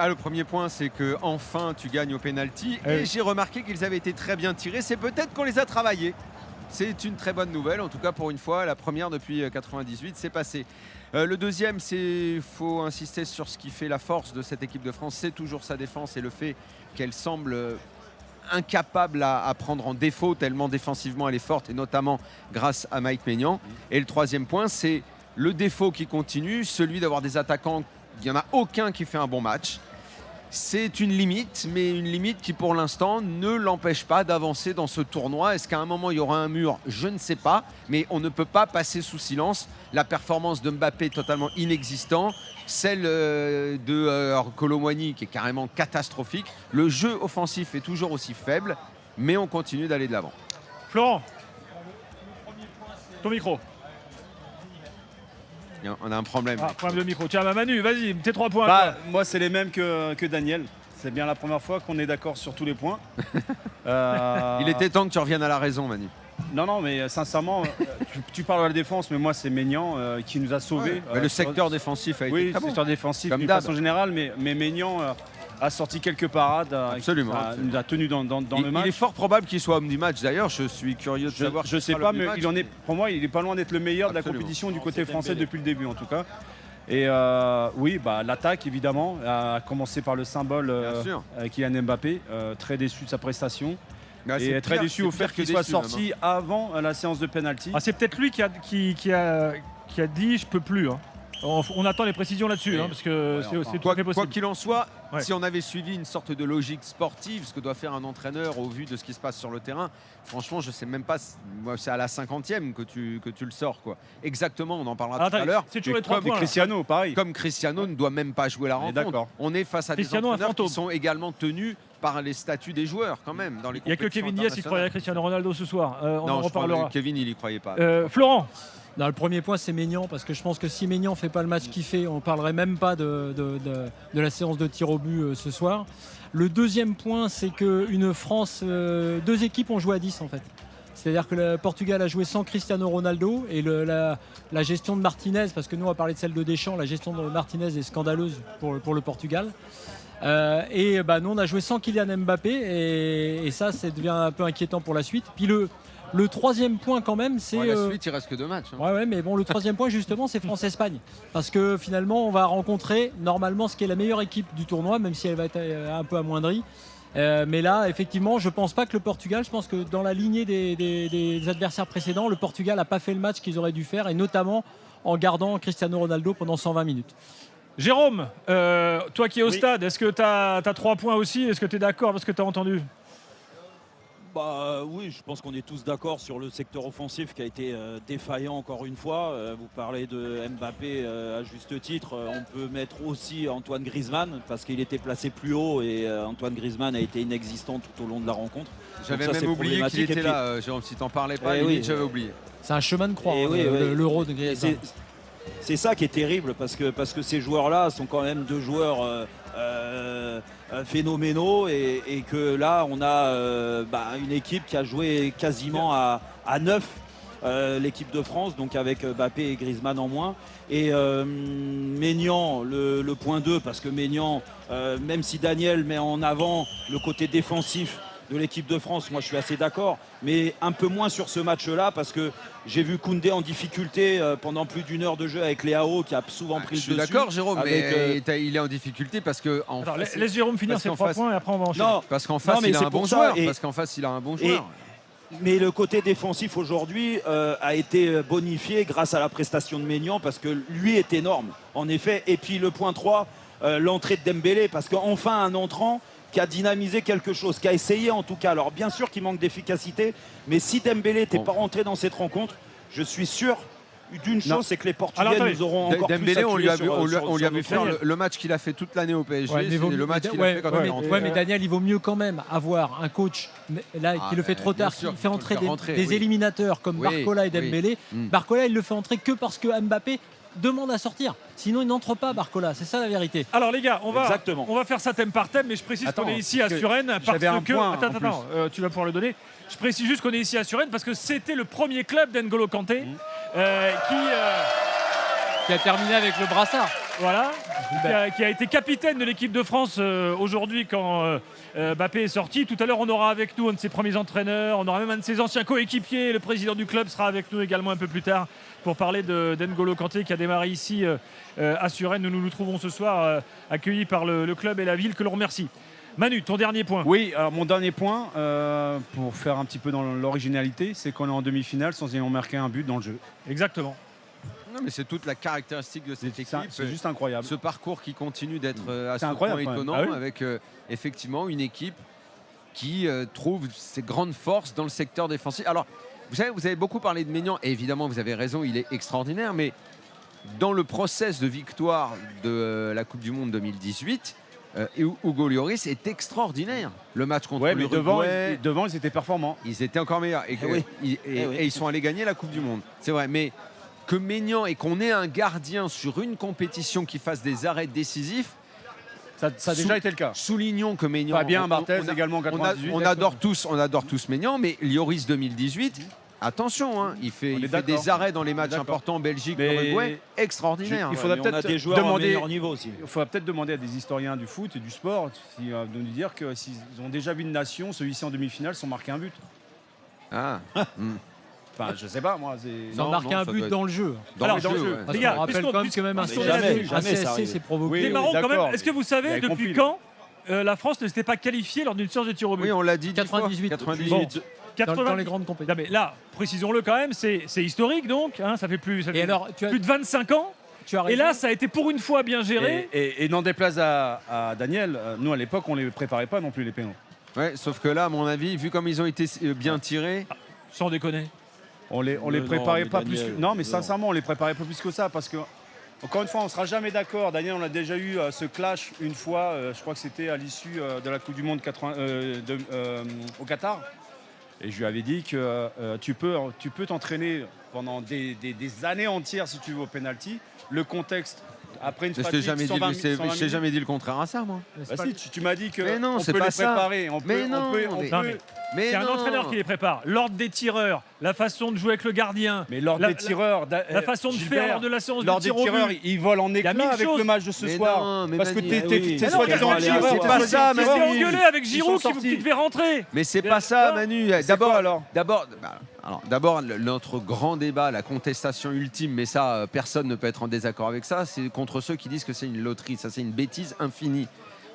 Le premier point, c'est que enfin tu gagnes au pénalty. Et j'ai remarqué qu'ils avaient été très bien tirés. C'est peut-être qu'on les a travaillés. C'est une très bonne nouvelle. En tout cas, pour une fois, la première depuis 98, c'est passé. Le deuxième, il faut insister sur ce qui fait la force de cette équipe de France. C'est toujours sa défense et le fait qu'elle semble incapable à prendre en défaut tellement défensivement elle est forte, et notamment grâce à Mike Maignan. Et le troisième point, c'est le défaut qui continue, celui d'avoir des attaquants. Il n'y en a aucun qui fait un bon match. C'est une limite, mais une limite qui pour l'instant ne l'empêche pas d'avancer dans ce tournoi. Est-ce qu'à un moment il y aura un mur? Je ne sais pas, mais on ne peut pas passer sous silence la performance de Mbappé totalement inexistant, celle de Kolo Muani qui est carrément catastrophique. Le jeu offensif est toujours aussi faible, mais on continue d'aller de l'avant. Florent, ton micro. On a un problème. Problème de micro. Tiens, Manu, vas-y, tes 3 points. Moi, c'est les mêmes que Daniel. C'est bien la première fois qu'on est d'accord sur tous les points. Il était temps que tu reviennes à la raison, Manu. Non, mais sincèrement, tu parles de la défense, mais moi, c'est Maignan qui nous a sauvés. Mais le secteur défensif a été Oui, très le bon. secteur défensif Comme d'une façon générale, mais Maignan a sorti quelques parades. Absolument. Il nous a tenus dans le match. Il est fort probable qu'il soit homme du match. D'ailleurs, je suis curieux de savoir. Je sais pas, mais pour moi, il est pas loin d'être le meilleur de la Absolument. compétition du côté français depuis le début, en tout cas. Et oui, l'attaque, évidemment, a commencé par le symbole Kylian Mbappé, très déçu de sa prestation. Et très déçu au fait qu'il soit sorti avant la séance de penalty. C'est peut-être lui qui a dit je peux plus. On attend les précisions là-dessus, parce que c'est tout à fait possible. Quoi qu'il en soit, si on avait suivi une sorte de logique sportive, ce que doit faire un entraîneur au vu de ce qui se passe sur le terrain, franchement, je sais même pas. Moi, c'est à la 50e que tu le sors, quoi. Exactement, on en parlera tout à l'heure. C'est toujours les 3 points. Cristiano, pareil. Comme Cristiano ne doit même pas jouer la rencontre. On est face à des entraîneurs qui sont également tenus par les statuts des joueurs, quand même. Il n'y a que Kevin Diaz qui croyait à Cristiano Ronaldo ce soir. On en reparlera. Kevin, il y croyait pas. Florent. Non, le premier point, c'est Maignan, parce que je pense que si Maignan ne fait pas le match qu'il fait, on ne parlerait même pas de la séance de tir au but ce soir. Le deuxième point, c'est qu'une France, 2 équipes ont joué à 10 en fait. C'est-à-dire que le Portugal a joué sans Cristiano Ronaldo et la gestion de Martinez, parce que nous on va parler de celle de Deschamps, la gestion de Martinez est scandaleuse pour le Portugal. Nous on a joué sans Kylian Mbappé et ça devient un peu inquiétant pour la suite. Puis le troisième point quand même, c'est... la suite, il reste que 2 matchs. Ouais, mais bon, le troisième point justement, c'est France-Espagne. Parce que finalement, on va rencontrer normalement ce qui est la meilleure équipe du tournoi, même si elle va être un peu amoindrie. Mais là, effectivement, je pense pas que le Portugal, je pense que dans la lignée des adversaires précédents, le Portugal n'a pas fait le match qu'ils auraient dû faire, et notamment en gardant Cristiano Ronaldo pendant 120 minutes. Jérôme, toi qui es au stade, est-ce que tu as 3 points aussi? Est-ce que tu es d'accord avec ce que tu as entendu? Oui, je pense qu'on est tous d'accord sur le secteur offensif qui a été défaillant encore une fois. Vous parlez de Mbappé à juste titre. On peut mettre aussi Antoine Griezmann parce qu'il était placé plus haut et Antoine Griezmann a été inexistant tout au long de la rencontre. J'avais même oublié qu'il était là, Jérôme, si t'en parlais pas, j'avais oublié. C'est un chemin de croix, l'Euro de Griezmann. C'est ça qui est terrible parce que ces joueurs-là sont quand même 2 joueurs phénoménaux et que là on a une équipe qui a joué quasiment à 9, l'équipe de France, donc avec Mbappé et Griezmann en moins. Et Maignan, le point 2, parce que Maignan, même si Daniel met en avant le côté défensif de l'équipe de France, moi je suis assez d'accord, mais un peu moins sur ce match-là parce que j'ai vu Koundé en difficulté pendant plus d'1 heure de jeu avec Léao qui a souvent pris le dessus. Je suis d'accord, Jérôme, mais il est en difficulté parce que laisse Jérôme finir ses 3 points et après on va enchaîner. Non, parce qu'en face il a un bon joueur. Parce qu'en face il a un bon joueur. Mais le côté défensif aujourd'hui a été bonifié grâce à la prestation de Maignan parce que lui est énorme, en effet. Et puis le point 3, l'entrée de Dembélé, parce qu'enfin un entrant qui a dynamisé quelque chose, qui a essayé en tout cas. Alors bien sûr qu'il manque d'efficacité, mais si Dembélé n'était pas rentré dans cette rencontre, je suis sûr d'une chose, c'est que les Portugais nous auront encore Dembélé, plus on lui a vu faire le match qu'il a fait toute l'année au PSG, c'est le match qu'il a fait quand il est rentré. Mais Daniel, il vaut mieux quand même avoir un coach là qui le fait trop tard, qui fait entrer des éliminateurs comme Barcola et Dembélé. Barcola, il le fait entrer que parce que Mbappé demande à sortir. Sinon, il n'entre pas, Barcola. C'est ça la vérité. Alors les gars, on va faire ça thème par thème, mais je précise qu'on est ici à Suresnes parce que... tu vas pouvoir le donner. Je précise juste qu'on est ici à Suresnes parce que c'était le premier club d'N'Golo Kanté qui a terminé avec le brassard. Voilà, qui a été capitaine de l'équipe de France aujourd'hui quand Mbappé est sorti. Tout à l'heure, on aura avec nous un de ses premiers entraîneurs, on aura même un de ses anciens coéquipiers, le président du club sera avec nous également un peu plus tard pour parler d'N'Golo Kanté qui a démarré ici à Suresnes où nous nous trouvons ce soir, accueillis par le club et la ville, que l'on remercie. Manu, ton dernier point. Oui, alors mon dernier point, pour faire un petit peu dans l'originalité, c'est qu'on est en demi-finale sans ayant marqué un but dans le jeu. Exactement. Non, mais c'est toute la caractéristique de cette équipe. C'est juste incroyable. Ce parcours qui continue d'être à ce point étonnant, avec effectivement une équipe qui trouve ses grandes forces dans le secteur défensif. Alors, vous savez, vous avez beaucoup parlé de Maignan, et évidemment, vous avez raison, il est extraordinaire, mais dans le process de victoire de la Coupe du Monde 2018, Hugo Lloris est extraordinaire. Le match contre l'Uruguay, devant, ils étaient performants. Ils étaient encore meilleurs. Et ils sont allés gagner la Coupe du Monde. C'est vrai, mais que Maignan et qu'on ait un gardien sur une compétition qui fasse des arrêts décisifs, ça a déjà été le cas. Soulignons que Maignan... Fabien Barthez également en 98. On adore tous Maignan, mais Lloris 2018... Attention, hein, il fait des arrêts dans les matchs importants, Belgique, Uruguay, extraordinaire. Il faudrait peut-être des joueurs demander au niveau aussi. Il faudrait peut-être demander à des historiens du foot et du sport de nous dire que s'ils ont déjà vu une nation, ceux-ci en demi-finale, sont marqués un but. Ah. Enfin, je sais pas, moi. Ils ont marqué un but dans le jeu. Dans le jeu. Les gars, on rappelle quand même que même un CSC s'est provoqué. C'est marrant quand même. Est-ce que vous savez depuis quand la France ne s'était pas qualifiée lors d'une séance de tir au but? Oui, on l'a dit. 98. 98. Dans les grandes compétitions. Non mais là, précisons-le quand même, c'est historique donc, hein, ça fait plus de 25 ans. Et là, ça a été pour une fois bien géré. Et n'en déplaise à Daniel, nous à l'époque, on ne les préparait pas non plus les pénaux. Ouais, sauf que là, à mon avis, vu comme ils ont été bien tirés... Sans déconner. On les préparait pas plus que... Non, mais sincèrement, on les préparait pas plus que ça parce que, encore une fois, on ne sera jamais d'accord. Daniel, on a déjà eu ce clash une fois, je crois que c'était à l'issue de la Coupe du Monde au Qatar. Et je lui avais dit que tu peux t'entraîner pendant des années entières si tu veux au penalty. Le contexte, après une fatigue, je t'ai jamais dit le contraire à ça, moi. Bah si, tu m'as dit que mais non, on peut les préparer. C'est un entraîneur qui les prépare. L'ordre des tireurs, la façon de jouer avec le gardien. Mais l'ordre des tireurs, la façon de faire lors de la séance de tir au but. L'ordre des tireurs, ils volent en éclat avec le match de ce soir. Parce que t'es soi-disant tireur. C'est pas ça, Manu. Ils s'est engueulé avec Giroud qui devait rentrer. Mais c'est pas ça, Manu. D'abord, notre grand débat, la contestation ultime, mais ça, personne ne peut être en désaccord avec ça, c'est contre ceux qui disent que c'est une loterie. Ça, c'est une bêtise infinie.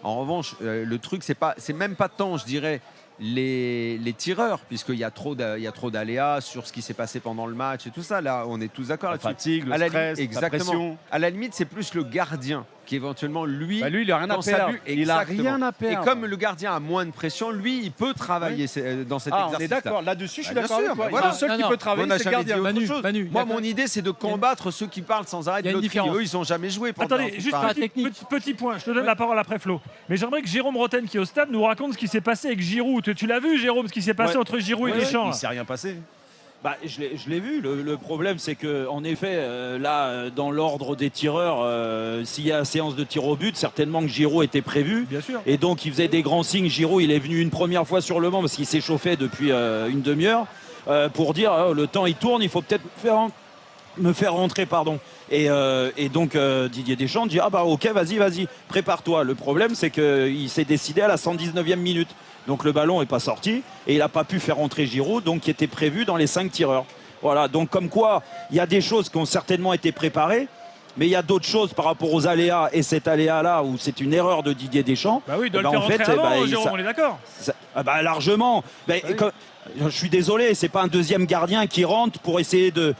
En revanche, le truc, c'est même pas tant, je dirais, les tireurs, puisqu'il y a trop d'aléas sur ce qui s'est passé pendant le match et tout ça. Là, on est tous d'accord là-dessus. La fatigue, le stress, la pression. À la limite, c'est plus le gardien qui éventuellement, lui, il a rien à perdre. Il a rien à perdre. Et comme le gardien a moins de pression, lui, il peut travailler dans cet exercice. On est d'accord. Là-dessus, je suis d'accord avec toi. Le seul qui peut travailler, c'est le gardien. Manu, moi, mon idée, c'est de combattre ceux qui parlent sans arrêt de loterie. Eux, ils n'ont jamais joué. Attendez, juste petit point. Je te donne la parole après Flo. Mais j'aimerais que Jérôme Roten, qui est au stade, nous raconte ce qui s'est passé avec Giroud. Tu l'as vu, Jérôme, ce qui s'est passé entre Giroud et Deschamps? Il ne s'est rien passé. Bah, je l'ai vu. Le problème, c'est que, en effet, là, dans l'ordre des tireurs, s'il y a séance de tir au but, certainement que Giroud était prévu. Bien sûr. Et donc, il faisait des grands signes. Giroud, il est venu une première fois sur le banc parce qu'il s'échauffait depuis une demi-heure pour dire le temps il tourne, il faut peut-être me faire rentrer, pardon. Et donc Didier Deschamps dit ok, vas-y, prépare-toi. Le problème, c'est qu'il s'est décidé à la 119e minute. Donc le ballon n'est pas sorti et il n'a pas pu faire rentrer Giroud, donc qui était prévu dans les 5 tireurs. Voilà, donc comme quoi il y a des choses qui ont certainement été préparées, mais il y a d'autres choses par rapport aux aléas, et cet aléa-là où c'est une erreur de Didier Deschamps. Bah oui, il doit le faire rentrer avant, Jérôme, on est d'accord. Largement. Je suis désolé, c'est pas un deuxième gardien qui rentre pour essayer de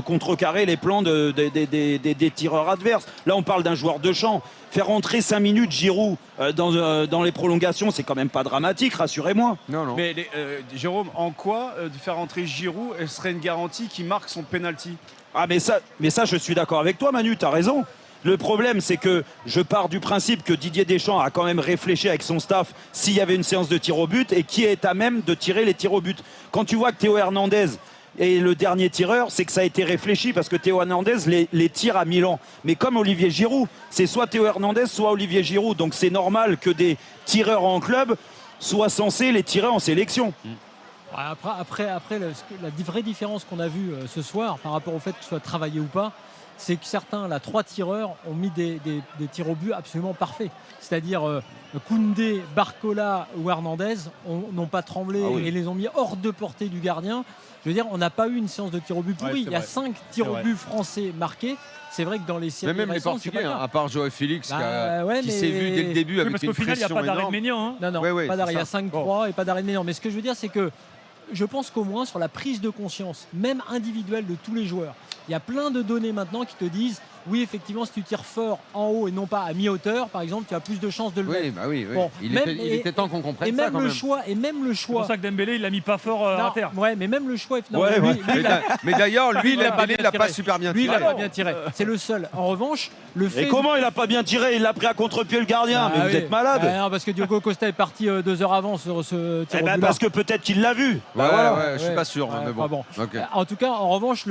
contrecarrer les plans des tireurs adverses. Là, on parle d'un joueur de champ. Faire rentrer 5 minutes Giroud dans les prolongations, c'est quand même pas dramatique, rassurez-moi. Non. Mais Jérôme, en quoi de faire rentrer Giroud serait une garantie qu'il marque son penalty? Mais ça, je suis d'accord avec toi, Manu, tu as raison. Le problème, c'est que je pars du principe que Didier Deschamps a quand même réfléchi avec son staff s'il y avait une séance de tir au but et qui est à même de tirer les tirs au but. Quand tu vois que Théo Hernandez est le dernier tireur, c'est que ça a été réfléchi parce que Théo Hernandez les tire à Milan. Mais comme Olivier Giroud, c'est soit Théo Hernandez, soit Olivier Giroud. Donc c'est normal que des tireurs en club soient censés les tirer en sélection. Après la vraie différence qu'on a vue ce soir par rapport au fait que ce soit travaillé ou pas, c'est que certains, là, 3 tireurs, ont mis des tirs au but absolument parfaits. C'est-à-dire Koundé, Barcola ou Hernandez n'ont pas tremblé et les ont mis hors de portée du gardien. Je veux dire, on n'a pas eu une séance de tir au but pourri. Il y a 5 tirs au but français marqués. C'est vrai que dans les séries mais même les Portugais, à part Joao Félix, qui s'est vu dès le début avec une pression énorme. Parce qu'au final, il n'y a pas d'arrêt de Maignan. Non, pas d'arrêt. Il y a 5-3 et pas d'arrêt de Maignan. Mais ce que je veux dire, c'est que je pense qu'au moins sur la prise de conscience, même individuelle de tous les joueurs, il y a plein de données maintenant qui te disent oui, effectivement, si tu tires fort en haut et non pas à mi-hauteur, par exemple, tu as plus de chances de le mettre. Oui. Bon, il était temps qu'on comprenne ça. Et même le choix. C'est pour ça que Dembélé, il l'a mis pas fort à terre. Ouais, mais même le choix. Mais d'ailleurs, lui, Dembélé, il n'a pas super bien tiré. Lui, il n'a pas bien tiré. C'est le seul. En revanche, le fait. Et comment il n'a pas bien tiré? Il l'a pris à contre-pied le gardien. Mais vous êtes malade. Non, parce que Diogo Costa est parti 2 heures avant sur ce tir au but. Parce que peut-être qu'il l'a vu. Je suis pas sûr. Mais bon. En tout cas, en revanche,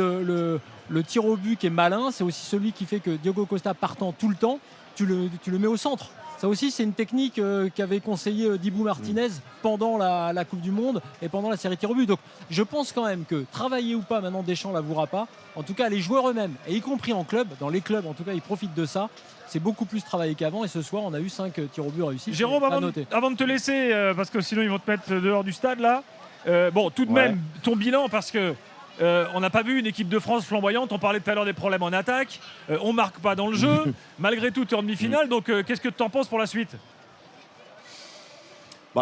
le tir au but qui est malin, c'est aussi celui qui fait que Diogo Costa partant tout le temps, tu le mets au centre. Ça aussi, c'est une technique qu'avait conseillé Dibou Martinez pendant la Coupe du Monde et pendant la série tir au but. Donc, je pense quand même que travailler ou pas, maintenant Deschamps l'avouera pas. En tout cas, les joueurs eux-mêmes, et y compris en club, dans les clubs, en tout cas, ils profitent de ça. C'est beaucoup plus travaillé qu'avant. Et ce soir, on a eu 5 tirs au but réussis. Jérôme, avant de te laisser, parce que sinon ils vont te mettre dehors du stade là. Tout de même, ton bilan, parce que on n'a pas vu une équipe de France flamboyante. On parlait tout à l'heure des problèmes en attaque. On marque pas dans le jeu. Malgré tout, tu es en demi-finale. Donc, qu'est-ce que tu en penses pour la suite?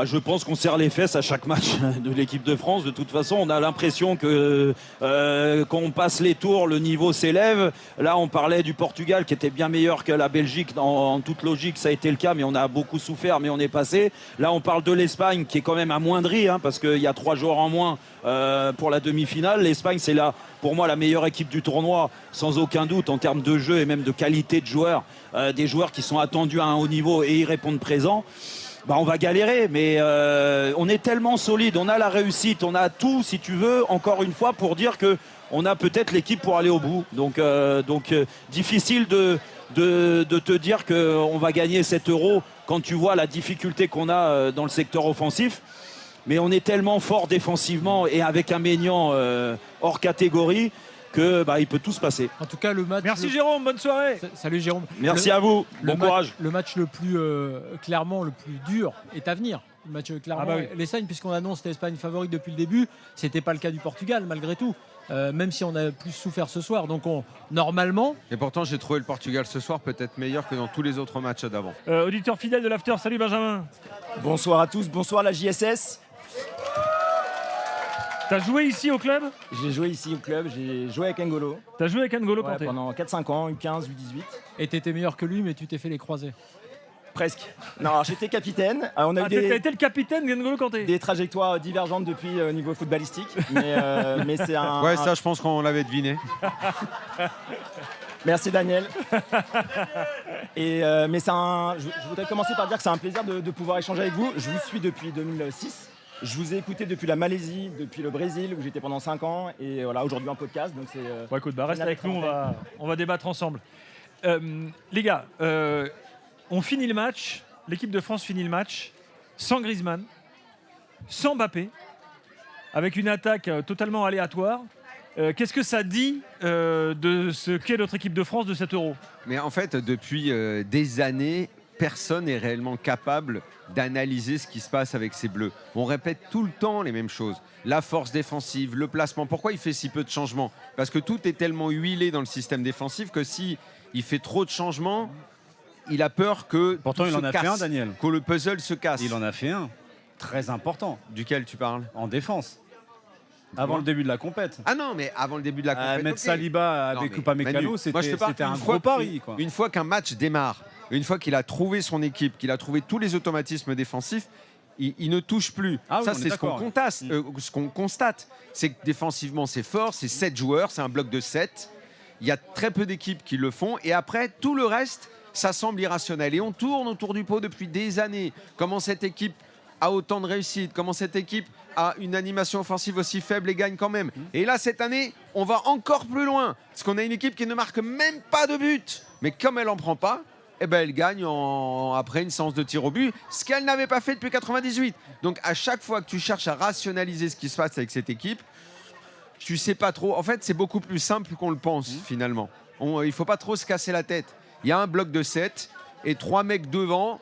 Je pense qu'on serre les fesses à chaque match de l'équipe de France. De toute façon, on a l'impression que quand on passe les tours, le niveau s'élève. Là, on parlait du Portugal qui était bien meilleur que la Belgique. En toute logique, ça a été le cas, mais on a beaucoup souffert, mais on est passé. Là, on parle de l'Espagne qui est quand même amoindrie, parce qu'il y a 3 joueurs en moins pour la demi-finale. L'Espagne, c'est pour moi la meilleure équipe du tournoi, sans aucun doute, en termes de jeu et même de qualité de joueurs. Des joueurs qui sont attendus à un haut niveau et y répondent présents. On va galérer, mais on est tellement solide, on a la réussite, on a tout, si tu veux, encore une fois, pour dire qu'on a peut-être l'équipe pour aller au bout. Donc difficile de te dire qu'on va gagner cet Euro quand tu vois la difficulté qu'on a dans le secteur offensif. Mais on est tellement fort défensivement et avec un Maignan hors catégorie qu'il peut tout se passer. En tout cas, le match. Merci Jérôme, bonne soirée. Salut Jérôme. Merci à vous, bon courage. Le match le plus clairement le plus dur est à venir. Le match clairement, l'Espagne, puisqu'on annonce l'Espagne favorite depuis le début, c'était pas le cas du Portugal malgré tout. Même si on a plus souffert ce soir, donc normalement. Et pourtant, j'ai trouvé le Portugal ce soir peut-être meilleur que dans tous les autres matchs d'avant. Auditeur fidèle de l'After, salut Benjamin. Bonsoir à tous, bonsoir la JSS. T'as joué ici au club? J'ai joué ici au club, j'ai joué avec N'Golo. T'as joué avec N'Golo Kanté pendant 4-5 ans, U15, U18. Et t'étais meilleur que lui, mais tu t'es fait les croisés. Presque. Non, alors j'étais capitaine. T'as été le capitaine d'N'Golo Kanté. Des trajectoires divergentes depuis au niveau footballistique. Mais c'est un. Ouais, ça, je pense qu'on l'avait deviné. Merci Daniel. Mais je voudrais commencer par dire que c'est un plaisir de pouvoir échanger avec vous. Je vous suis depuis 2006. Je vous ai écouté depuis la Malaisie, depuis le Brésil où j'étais pendant 5 ans et voilà aujourd'hui en podcast. Donc c'est. Écoute, reste avec nous, on va débattre ensemble. Les gars, on finit le match. L'équipe de France finit le match sans Griezmann, sans Mbappé, avec une attaque totalement aléatoire. Qu'est-ce que ça dit de ce qu'est notre équipe de France de cet Euro? Mais en fait, depuis des années, personne n'est réellement capable d'analyser ce qui se passe avec ces Bleus. On répète tout le temps les mêmes choses. La force défensive, le placement. Pourquoi il fait si peu de changements? Parce que tout est tellement huilé dans le système défensif que si il fait trop de changements, il a peur que pourtant il en a fait un, Daniel. Que le puzzle se casse. Il en a fait un très important. Duquel tu parles? En défense. Avant le début de la compète. Ah non, mais avant le début de la compète. Mettre Saliba avec Upamecano, c'était un gros pari. Une fois qu'un match démarre, une fois qu'il a trouvé son équipe, qu'il a trouvé tous les automatismes défensifs, il ne touche plus. Ça, c'est ce qu'on constate. C'est que défensivement, c'est fort, c'est 7 joueurs, c'est un bloc de 7. Il y a très peu d'équipes qui le font. Et après, tout le reste, ça semble irrationnel. Et on tourne autour du pot depuis des années. Comment cette équipe a autant de réussite? Comment cette équipe a une animation offensive aussi faible et gagne quand même? Et là, cette année, on va encore plus loin. Parce qu'on a une équipe qui ne marque même pas de but. Mais comme elle n'en prend pas, elle gagne après une séance de tir au but, ce qu'elle n'avait pas fait depuis 98. Donc à chaque fois que tu cherches à rationaliser ce qui se passe avec cette équipe, tu sais pas trop. En fait, c'est beaucoup plus simple qu'on le pense finalement. il ne faut pas trop se casser la tête. Il y a un bloc de 7 et 3 mecs devant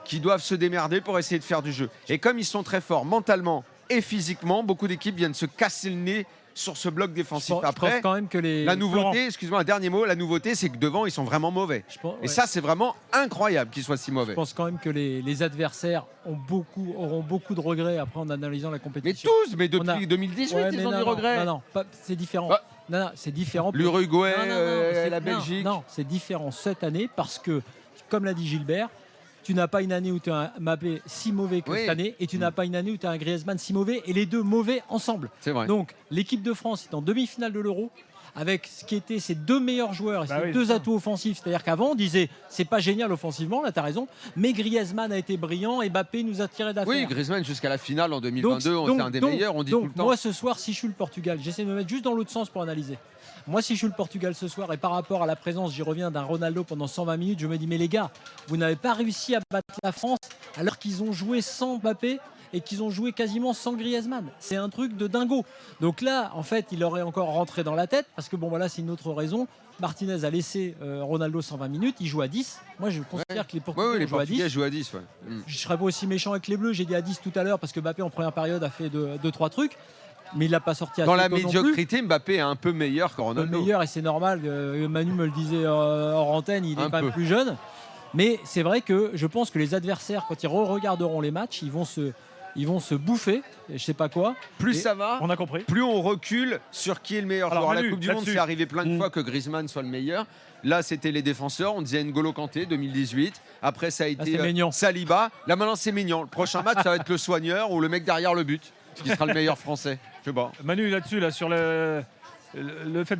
qui doivent se démerder pour essayer de faire du jeu. Et comme ils sont très forts mentalement et physiquement, beaucoup d'équipes viennent se casser le nez sur ce bloc défensif. Après, je pense quand même que la nouveauté, excuse-moi, un dernier mot, la nouveauté, c'est que devant, ils sont vraiment mauvais. Et ça, c'est vraiment incroyable qu'ils soient si mauvais. Je pense quand même que les adversaires auront beaucoup de regrets après en analysant la compétition. Mais tous, depuis 2018, ils ont des regrets. Non, c'est différent. Non, c'est différent. L'Uruguay, la Belgique. Non, c'est différent cette année parce que, comme l'a dit Gilbert, tu n'as pas une année où tu as un Mbappé si mauvais que cette année et tu n'as pas une année où tu as un Griezmann si mauvais et les deux mauvais ensemble. C'est vrai. Donc l'équipe de France est en demi-finale de l'Euro avec ce qui était ses deux meilleurs joueurs et ses deux atouts offensifs. C'est-à-dire qu'avant on disait c'est pas génial offensivement, là tu as raison, mais Griezmann a été brillant et Mbappé nous a tiré d'affaire. Oui, Griezmann jusqu'à la finale en 2022, c'est un des meilleurs, on dit tout le temps. Moi ce soir, si je suis le Portugal, j'essaie de me mettre juste dans l'autre sens pour analyser. Moi, si je suis le Portugal ce soir et par rapport à la présence, j'y reviens, d'un Ronaldo pendant 120 minutes, je me dis mais les gars, vous n'avez pas réussi à battre la France alors qu'ils ont joué sans Mbappé et qu'ils ont joué quasiment sans Griezmann. C'est un truc de dingo. Donc là, en fait, il aurait encore rentré dans la tête parce que bon voilà, c'est une autre raison. Martinez a laissé Ronaldo 120 minutes, il joue à 10. Moi, je considère que les Portugais jouent à 10. Je serais pas aussi méchant avec les Bleus, j'ai dit à 10 tout à l'heure parce que Mbappé en première période a fait 2-3 trucs. Mais il l'a pas sorti à dans la médiocrité. Mbappé est un peu meilleur que Ronaldo. Meilleur et c'est normal. Manu me le disait hors antenne, il est quand même plus jeune. Mais c'est vrai que je pense que les adversaires, quand ils regarderont les matchs, ils vont se bouffer. Je sais pas quoi. Plus ça va, on a compris. Plus on recule sur qui est le meilleur joueur. À la Coupe du Monde, c'est arrivé plein de fois que Griezmann soit le meilleur. Là, c'était les défenseurs. On disait N'Golo Kanté 2018. Après, ça a été Saliba. Là, maintenant, c'est Maignan. Le prochain match, ça va être le soigneur ou le mec derrière le but qui sera le meilleur français. Je sais pas. Manu, là-dessus, sur le fait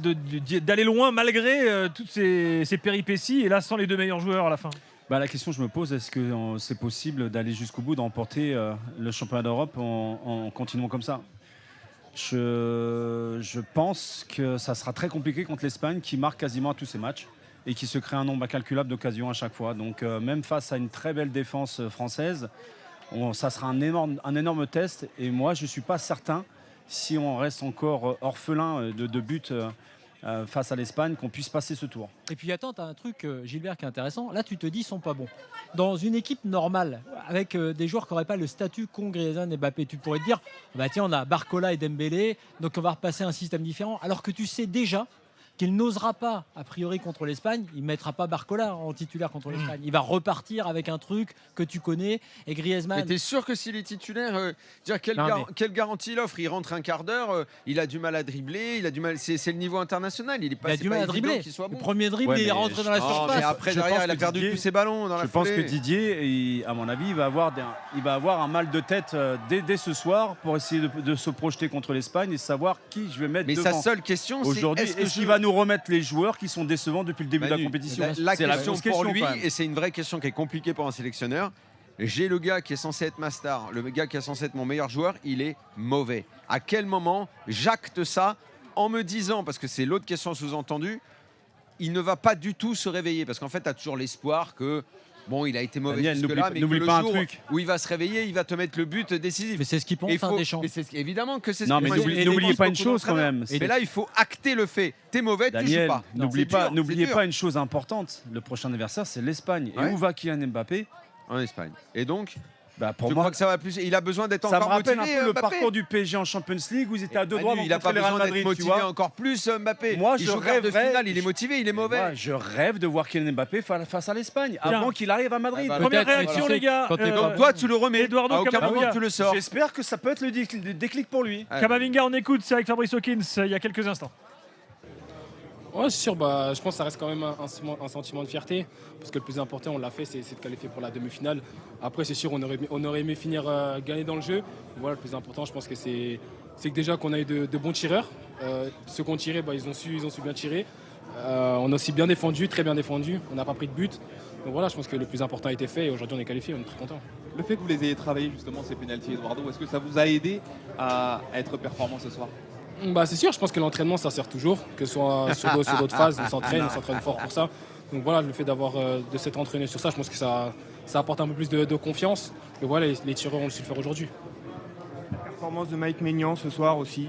d'aller loin malgré toutes ces péripéties et là, sans les deux meilleurs joueurs à la fin. La question que je me pose, est-ce que c'est possible d'aller jusqu'au bout, d'emporter le championnat d'Europe en continuant comme ça ? Je pense que ça sera très compliqué contre l'Espagne qui marque quasiment à tous ses matchs et qui se crée un nombre incalculable d'occasions à chaque fois. Donc même face à une très belle défense française, ça sera un énorme test. Et moi, je ne suis pas certain, si on reste encore orphelin de buts face à l'Espagne, qu'on puisse passer ce tour. Et puis attends, tu as un truc, Gilbert, qui est intéressant. Là, tu te dis, ils sont pas bons. Dans une équipe normale, avec des joueurs qui n'auraient pas le statut qu'ont Griezmann et Mbappé, tu pourrais te dire, tiens, on a Barcola et Dembélé, donc on va repasser un système différent. Alors que tu sais déjà qu'il n'osera pas, a priori, contre l'Espagne. Il ne mettra pas Barcola en titulaire contre l'Espagne. Il va repartir avec un truc que tu connais. Et Griezmann... Mais t'es sûr que s'il est titulaire, quelle garantie il offre ? Il rentre un quart d'heure, il a du mal à dribbler, c'est le niveau international. Il a du mal à dribbler. Le premier dribble, il est rentré dans la surface. Mais après, derrière, il a perdu tous ses ballons dans la foulée. Je pense que Didier, à mon avis, il va avoir un mal de tête dès ce soir pour essayer de se projeter contre l'Espagne et savoir qui je vais mettre devant. Mais sa seule question, c'est aujourd'hui, est-ce qu'il va nous remettre les joueurs qui sont décevants depuis le début de la compétition? La question pour lui, et c'est une vraie question qui est compliquée pour un sélectionneur, j'ai le gars qui est censé être ma star, le gars qui est censé être mon meilleur joueur, il est mauvais. À quel moment j'acte ça en me disant, parce que c'est l'autre question sous-entendue, il ne va pas du tout se réveiller, parce qu'en fait, tu as toujours l'espoir que bon, il a été mauvais jusque-là, mais que le jour où il va se réveiller, il va te mettre le but décisif. Mais c'est ce qu'il pense, Deschamps. Évidemment que c'est ce qu'il pense. Non, mais n'oubliez pas une chose quand même. Mais là, il faut acter le fait. T'es mauvais, tu joues pas. N'oubliez pas une chose importante. Le prochain adversaire, c'est l'Espagne. Et où va Kylian Mbappé? En Espagne. Et donc pour je crois que ça va plus. Il a besoin d'être encore motivé. Ça me rappelle un peu le parcours du PSG en Champions League où ils étaient à deux doigts. Il n'a pas besoin d'être motivé encore plus, Mbappé. Moi, je rêve de finale. Il est motivé, il est mauvais. Moi, je rêve de voir Kylian Mbappé face à l'Espagne avant qu'il arrive à Madrid. Première réaction, les gars. Toi, tu le remets. Eduardo Camavinga, tu le sors. J'espère que ça peut être le déclic pour lui. Camavinga, on écoute. C'est avec Fabrice Hawkins il y a quelques instants. Ouais, c'est sûr, je pense que ça reste quand même un sentiment de fierté, parce que le plus important, on l'a fait, c'est de qualifier pour la demi-finale. Après, c'est sûr, on aurait aimé finir gagner dans le jeu. Voilà, le plus important, je pense que c'est que déjà qu'on a eu de bons tireurs. Ceux qui ont tiré, ils ont su bien tirer. On a aussi bien défendu, très bien défendu. On n'a pas pris de but. Donc voilà, je pense que le plus important a été fait et aujourd'hui on est qualifié, on est très content. Le fait que vous les ayez travaillés justement ces pénaltys, Eduardo, est-ce que ça vous a aidé à être performant ce soir ? C'est sûr, je pense que l'entraînement ça sert toujours, que ce soit sur d'autres phases, on s'entraîne fort pour ça. Donc voilà, le fait de s'être entraîné sur ça, je pense que ça apporte un peu plus de confiance. Et voilà, les tireurs ont su le faire aujourd'hui. La performance de Mike Maignan ce soir aussi,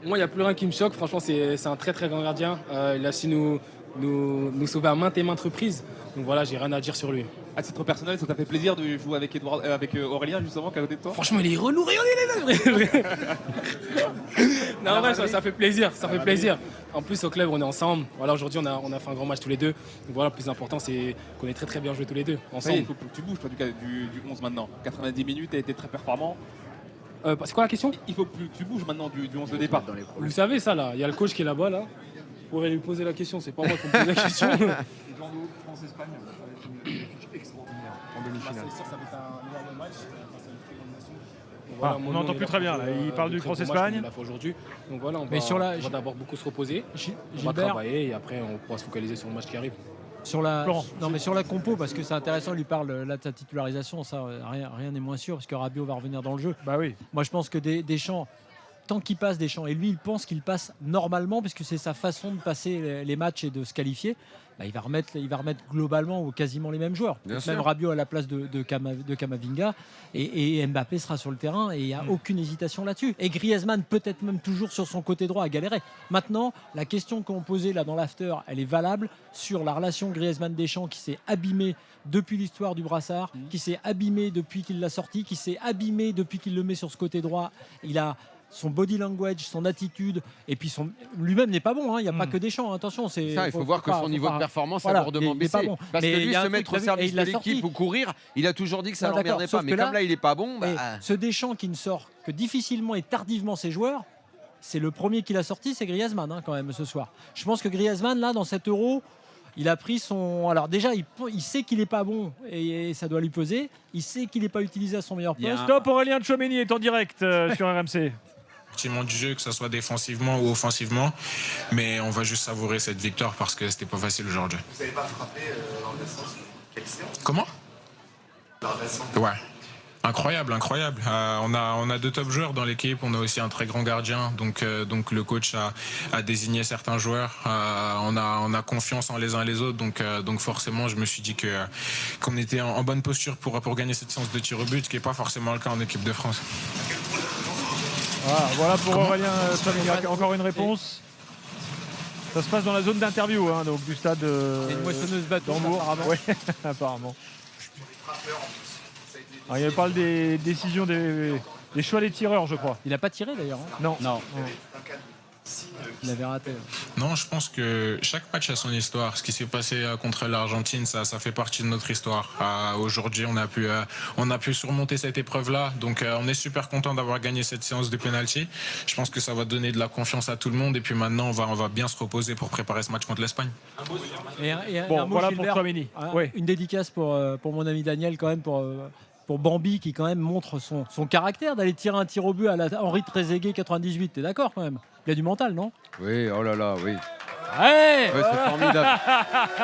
Moi, il n'y a plus rien qui me choque. Franchement, c'est un très très grand gardien. Il a su nous sauver à maintes et maintes reprises. Donc voilà, j'ai rien à dire sur lui. À titre personnel, ça t'a fait plaisir de jouer avec Aurélien justement qui est à côté de toi? Franchement, il est relou, non, en vrai, ça fait plaisir, ça fait plaisir. En plus, au club, on est ensemble. Voilà, aujourd'hui, on a fait un grand match tous les deux. Donc voilà, le plus important, c'est qu'on ait très très bien joué tous les deux, ensemble. Il faut que tu bouges, toi, du 11 maintenant. 90 minutes, tu as été très performant. C'est quoi la question? Il faut que tu bouges maintenant du 11 de départ. Vous savez ça, là. Il y a le coach qui est là-bas, là. Vous pourrez lui poser la question, c'est pas moi qui me pose la question. France-Espagne, une affiche extraordinaire en demi-finale. C'est sûr, ça va être un énorme match face à une très grande nation. Voilà, on n'entend plus très bien. Là. Il parle du France-Espagne. Aujourd'hui. Donc voilà, on va d'abord beaucoup se reposer. On va travailler et après on pourra se focaliser sur le match qui arrive. Sur la compo, parce que c'est intéressant, il lui parle là de sa titularisation, ça rien n'est moins sûr parce que Rabiot va revenir dans le jeu. Bah oui. Moi je pense que Deschamps, tant qu'il passe Deschamps, et lui il pense qu'il passe normalement parce que c'est sa façon de passer les matchs et de se qualifier. Bah, il va remettre globalement ou quasiment les mêmes joueurs. Même Rabiot à la place de Camavinga et Mbappé sera sur le terrain et il n'y a aucune hésitation là-dessus. Et Griezmann peut-être même toujours sur son côté droit à galérer. Maintenant, la question qu'on posait là dans l'after, elle est valable sur la relation Griezmann-Deschamps qui s'est abîmée depuis l'histoire du brassard, qui s'est abîmée depuis qu'il l'a sorti, qui s'est abîmée depuis qu'il le met sur ce côté droit. Il a son body language, son attitude, et puis lui-même n'est pas bon. Il n'y a pas que Deschamps. Attention, il faut voir que son niveau de performance a lourdement baissé. Pas bon. Parce que lui, se mettre au service de l'équipe ou courir, il a toujours dit que ça ne l'emmerdait pas. Mais comme là, il n'est pas bon. Ce Deschamps qui ne sort que difficilement et tardivement ses joueurs, c'est le premier qu'il a sorti, c'est Griezmann quand même ce soir. Je pense que Griezmann, là, dans cet Euro, il a pris son... Alors déjà, il sait qu'il n'est pas bon et ça doit lui peser. Il sait qu'il n'est pas utilisé à son meilleur poste. Stop, Aurélien Tchouameni est en direct sur RMC. Du jeu, que ce soit défensivement ou offensivement, mais on va juste savourer cette victoire parce que c'était pas facile aujourd'hui. Vous n'avez pas frappé lors de la séance? Quelle séance? Comment? Lors de la séance. Ouais. Incroyable. On a deux top joueurs dans l'équipe, on a aussi un très grand gardien, donc le coach a désigné certains joueurs, on a confiance en les uns et les autres, donc forcément je me suis dit qu'on était en bonne posture pour gagner cette séance de tir au but, ce qui n'est pas forcément le cas en équipe de France. Voilà pour Aurélien Tchouameni. Encore une réponse. Ça se passe dans la zone d'interview donc du stade c'est une moissonneuse bateau apparemment. Oui, apparemment. Alors, il parle des décisions des choix des tireurs, je crois. Il n'a pas tiré d'ailleurs. Non. Il avait raté. Non, je pense que chaque match a son histoire. Ce qui s'est passé contre l'Argentine, ça fait partie de notre histoire. Aujourd'hui, on a pu surmonter cette épreuve-là. Donc, on est super content d'avoir gagné cette séance de penalty. Je pense que ça va donner de la confiance à tout le monde. Et puis maintenant, on va bien se reposer pour préparer ce match contre l'Espagne. Voilà pour Tchouameni. Une dédicace pour mon ami Daniel quand même pour Bambi qui quand même montre son caractère d'aller tirer un tir au but à la Henri Trezeguet 98. T'es d'accord quand même? Il a du mental, non? Oui, oh là là, oui. Ouais, c'est formidable.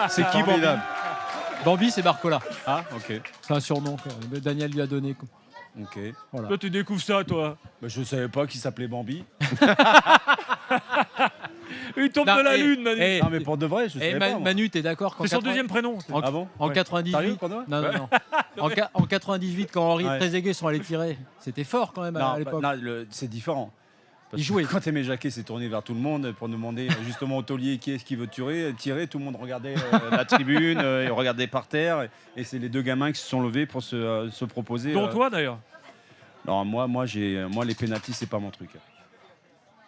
C'est qui Bambi? Bambi, c'est Barcola. Ah, ok. C'est un surnom que Daniel lui a donné. Ok. Voilà. Toi, tu découvres ça, toi? Je ne savais pas qu'il s'appelait Bambi. Il tombe de la lune, Manu. Non, mais pour de vrai, je savais pas. Manu, t'es d'accord? C'est son deuxième prénom. Ah bon? En 98. Non. En 98, quand Henri Trezeguet sont allés tirer, c'était fort quand même à l'époque. C'est différent. Il jouait. Quand Aimé Jacquet s'est tourné vers tout le monde pour demander justement au taulier qui est-ce qui veut tirer, tout le monde regardait la tribune, et regardait par terre. Et c'est les deux gamins qui se sont levés pour se proposer. Dont toi d'ailleurs. Non, moi les pénaltys, c'est pas mon truc.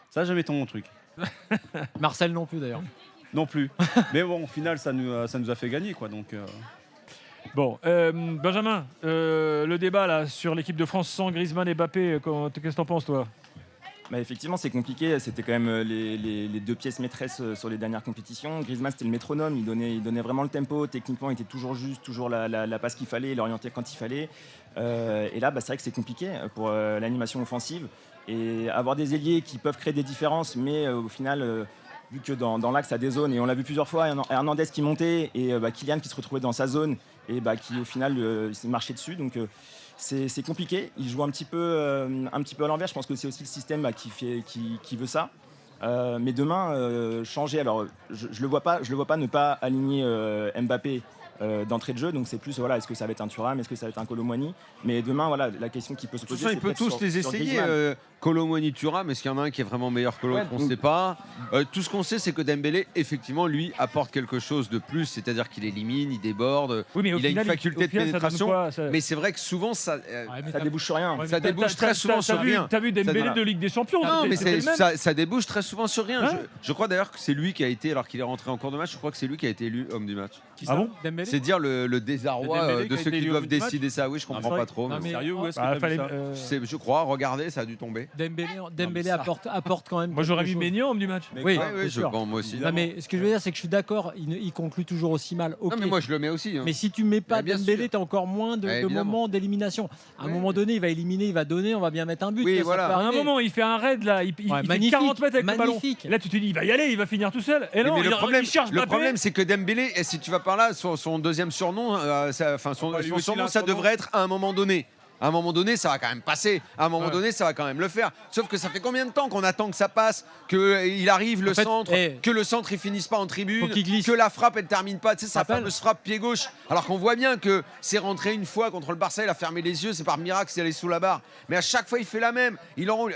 Ça, jamais ton mon truc. Marcel non plus d'ailleurs. Non plus. Mais bon, au final, ça nous a fait gagner, quoi. Donc. Bon, Benjamin, le débat là sur l'équipe de France sans Griezmann et Mbappé, qu'est-ce que t'en penses, toi? Effectivement, c'est compliqué. C'était quand même les deux pièces maîtresses sur les dernières compétitions. Griezmann, c'était le métronome. Il donnait vraiment le tempo. Techniquement, il était toujours juste, toujours la passe qu'il fallait, l'orienter quand il fallait. Et là, c'est vrai que c'est compliqué pour l'animation offensive. Et avoir des ailiers qui peuvent créer des différences, mais au final, vu que dans l'axe, il y a des zones, et on l'a vu plusieurs fois, Hernandez qui montait, et Kylian qui se retrouvait dans sa zone, et qui au final s'est marché dessus. Donc, c'est compliqué. Il joue un petit peu à l'envers. Je pense que c'est aussi le système qui veut ça. Mais demain, changer. Alors, je le vois pas ne pas aligner Mbappé d'entrée de jeu. Donc c'est plus, voilà, est-ce que ça va être un Thuram, est-ce que ça va être un Kolo Muani? Mais demain, voilà, la question qui peut se poser, il peut tous les essayer. Kolo Muani, Thuram, est-ce qu'il y en a un qui est vraiment meilleur que l'autre? On ne sait pas. Tout ce qu'on sait, c'est que Dembélé, effectivement, lui, apporte quelque chose de plus, c'est-à-dire qu'il élimine, il déborde, il a une faculté de pénétration. Mais c'est vrai que souvent, ça débouche sur rien. Ça débouche très souvent sur rien. T'as vu Dembélé de Ligue des Champions? Non, mais ça débouche très souvent sur rien. Je crois d'ailleurs que c'est lui qui a été, alors qu'il est rentré en cours de match, je crois que c'est lui qui a été élu homme du match. Ah bon? C'est dire le désarroi de ceux qui doivent décider ça. Oui, je comprends pas trop. Sérieux, où est-ce que je crois, regardez, ça a dû tomber. Dembélé apporte quand même. Moi j'aurais mis Maignan homme du match. Oui, moi aussi. Non, mais ce que je veux dire, c'est que je suis d'accord, il conclut toujours aussi mal. Non, mais moi je le mets aussi. Mais si tu mets pas Dembélé, t'as encore moins de moments d'élimination. À un moment donné, il va éliminer, il va donner, on va bien mettre un but. Oui, voilà. À un moment, il fait un raid là, il fait 40 mètres avec le ballon. Là, tu te dis, il va y aller, il va finir tout seul. Et non, mais le problème, c'est que Dembélé, et si tu vas par là, son deuxième surnom, son surnom, ça devrait être à un moment donné. À un moment donné, ça va quand même passer. À un moment donné, ça va quand même le faire. Sauf que ça fait combien de temps qu'on attend que ça passe, qu'il arrive le centre, que le centre il finisse pas en tribune, que la frappe elle termine pas, tu sais, sa fameuse frappe pied gauche. Alors qu'on voit bien que c'est rentré une fois contre le Barça, il a fermé les yeux, c'est par miracle s'il allait sous la barre. Mais à chaque fois, il fait la même. Il enroule.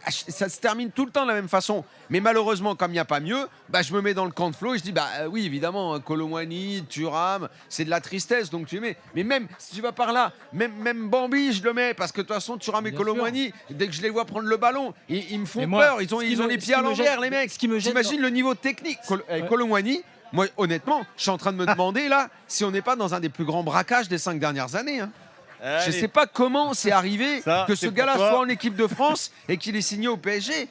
Ça se termine tout le temps de la même façon. Mais malheureusement, comme il n'y a pas mieux, je me mets dans le camp de Flo et je dis oui, évidemment, Kolo Muani, Thuram, c'est de la tristesse, donc tu mets. Mais même si tu vas par là, même Bambi, je le mets parce que de toute façon Thuram et Kolo Muani, dès que je les vois prendre le ballon, ils me font peur. Ils ont les pieds à l'envers, les mecs. T'imagines le niveau technique. Kolo Muani, moi honnêtement, je suis en train de me demander là si on n'est pas dans un des plus grands braquages des 5 dernières années. Je sais pas comment c'est arrivé que ce gars-là soit en équipe de France et qu'il est signé au PSG.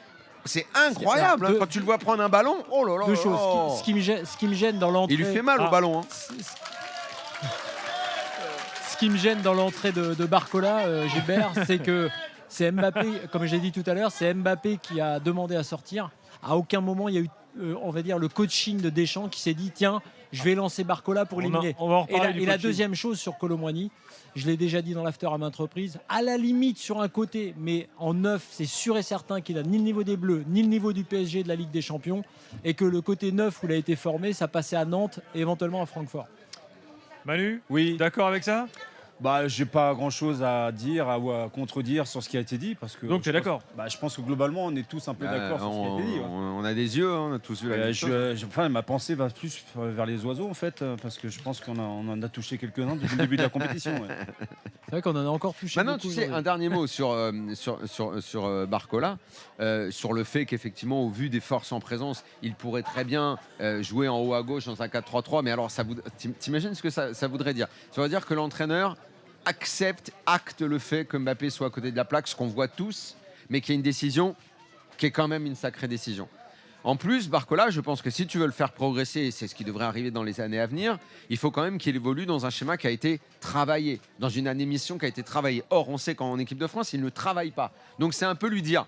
C'est incroyable quand tu le vois prendre un ballon. Oh là là. Deux choses. Ce qui me gêne dans l'entrée. Il lui fait mal au ballon. Ce qui me gêne dans l'entrée de Barcola, Gilbert, c'est que c'est Mbappé, comme j'ai dit tout à l'heure, c'est Mbappé qui a demandé à sortir. À aucun moment, il y a eu, on va dire, le coaching de Deschamps qui s'est dit tiens, je vais lancer Barcola pour l'éliminer. Et la deuxième chose sur Kolo Muani, je l'ai déjà dit dans l'after à maintes reprises, à la limite sur un côté, mais en neuf, c'est sûr et certain qu'il n'a ni le niveau des Bleus, ni le niveau du PSG de la Ligue des Champions, et que le côté neuf où il a été formé, ça passait à Nantes et éventuellement à Francfort. Manu, oui, d'accord avec ça? J'ai pas grand chose à dire ou à contredire sur ce qui a été dit parce que. Donc tu es d'accord? Je pense que globalement on est tous un peu d'accord sur ce qui a été dit. On a des yeux, on a tous vu la même chose. Ma pensée va plus vers les oiseaux en fait parce que je pense qu'on en a touché quelques-uns depuis le début de la compétition. C'est vrai qu'on en a encore touché. Maintenant, tu sais, un dernier mot sur Barcola, sur le fait qu'effectivement, au vu des forces en présence, il pourrait très bien jouer en haut à gauche dans un 4-3-3. Mais alors, t'imagines ce que ça voudrait dire? Ça veut dire que l'entraîneur acte le fait que Mbappé soit à côté de la plaque, ce qu'on voit tous, mais qu'il y a une décision qui est quand même une sacrée décision. En plus, Barcola, je pense que si tu veux le faire progresser, et c'est ce qui devrait arriver dans les années à venir, il faut quand même qu'il évolue dans un schéma qui a été travaillé, dans une animation qui a été travaillée. Or, on sait qu'en équipe de France, il ne travaille pas. Donc c'est un peu lui dire,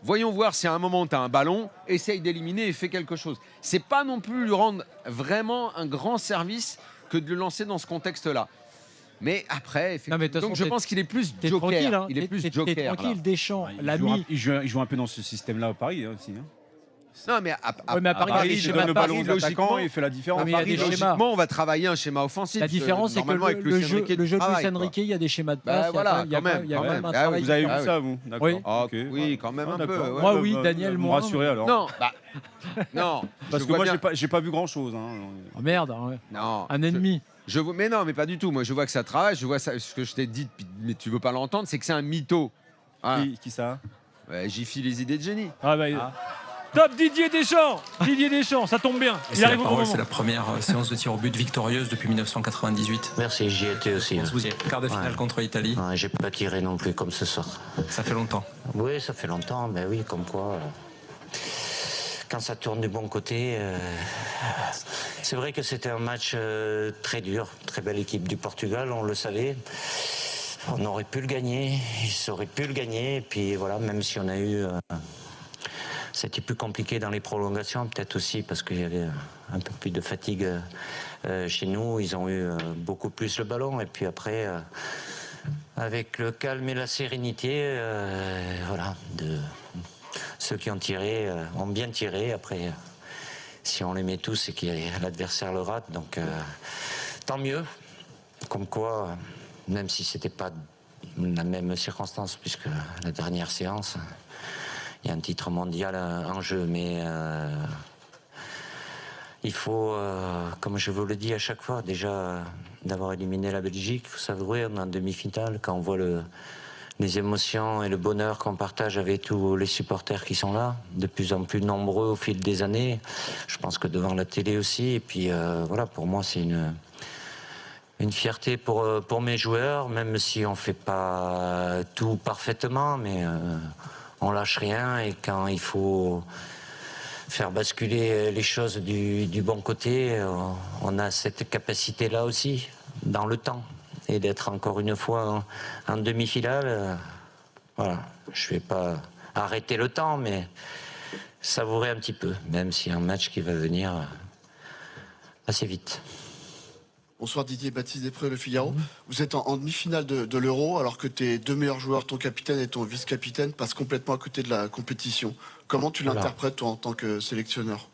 voyons voir si à un moment tu as un ballon, essaye d'éliminer et fais quelque chose. C'est pas non plus lui rendre vraiment un grand service que de le lancer dans ce contexte-là. Mais après, effectivement, donc je pense qu'il est plus joker. Il est plus joker. Tranquille, Deschamps, il joue un peu dans ce système-là à Paris aussi. Non, mais à Paris, il donne le ballon aux attaquants et il fait la différence. Logiquement, on va travailler un schéma offensif. La différence, c'est que le jeu de Luis Enrique, il y a des schémas de passe. Voilà, quand même. Vous avez vu ça, vous? Oui, quand même un peu. Moi, oui, Daniel, moi. Rassurez alors. Non, parce que moi, j'ai pas vu grand-chose. Oh merde, non. Un ennemi. Mais non, mais pas du tout. Moi, je vois que ça travaille. Je vois ça, ce que je t'ai dit, mais tu veux pas l'entendre, c'est que c'est un mytho. Qui ça? J'y file les idées de génie. Top Didier Deschamps, ça tombe bien. C'est la première séance de tir au but victorieuse depuis 1998. Merci, j'y étais aussi. Vous êtes quart de finale contre l'Italie. J'ai pas tiré non plus comme ce soir. Ça fait longtemps. Oui, ça fait longtemps, mais oui, comme quoi. Quand ça tourne du bon côté, c'est vrai que c'était un match très dur, très belle équipe du Portugal, on le savait. On aurait pu le gagner, ils auraient pu le gagner, et puis voilà, même si on a eu... C'était plus compliqué dans les prolongations, peut-être aussi parce qu'il y avait un peu plus de fatigue chez nous. Ils ont eu beaucoup plus le ballon. Et puis après, avec le calme et la sérénité, ceux qui ont tiré ont bien tiré. Après, si on les met tous, c'est que l'adversaire le rate. Donc tant mieux. Comme quoi, même si c'était pas la même circonstance, puisque la dernière séance, il y a un titre mondial en jeu, mais il faut, comme je vous le dis à chaque fois, déjà d'avoir éliminé la Belgique, il faut savourer, on est en demi-finale, quand on voit les émotions et le bonheur qu'on partage avec tous les supporters qui sont là, de plus en plus nombreux au fil des années. Je pense que devant la télé aussi. Et puis voilà, pour moi, c'est une fierté pour mes joueurs, même si on ne fait pas tout parfaitement, mais on lâche rien. Et quand il faut faire basculer les choses du bon côté, on a cette capacité-là aussi, dans le temps. Et d'être encore une fois en demi-finale, voilà, je ne vais pas arrêter le temps, mais savourer un petit peu, même s'il y a un match qui va venir assez vite. Bonsoir Didier, Baptiste Després, Le Figaro. Vous êtes en demi-finale de l'Euro, alors que tes deux meilleurs joueurs, ton capitaine et ton vice-capitaine, passent complètement à côté de la compétition. Comment tu l'interprètes, toi, en tant que sélectionneur ?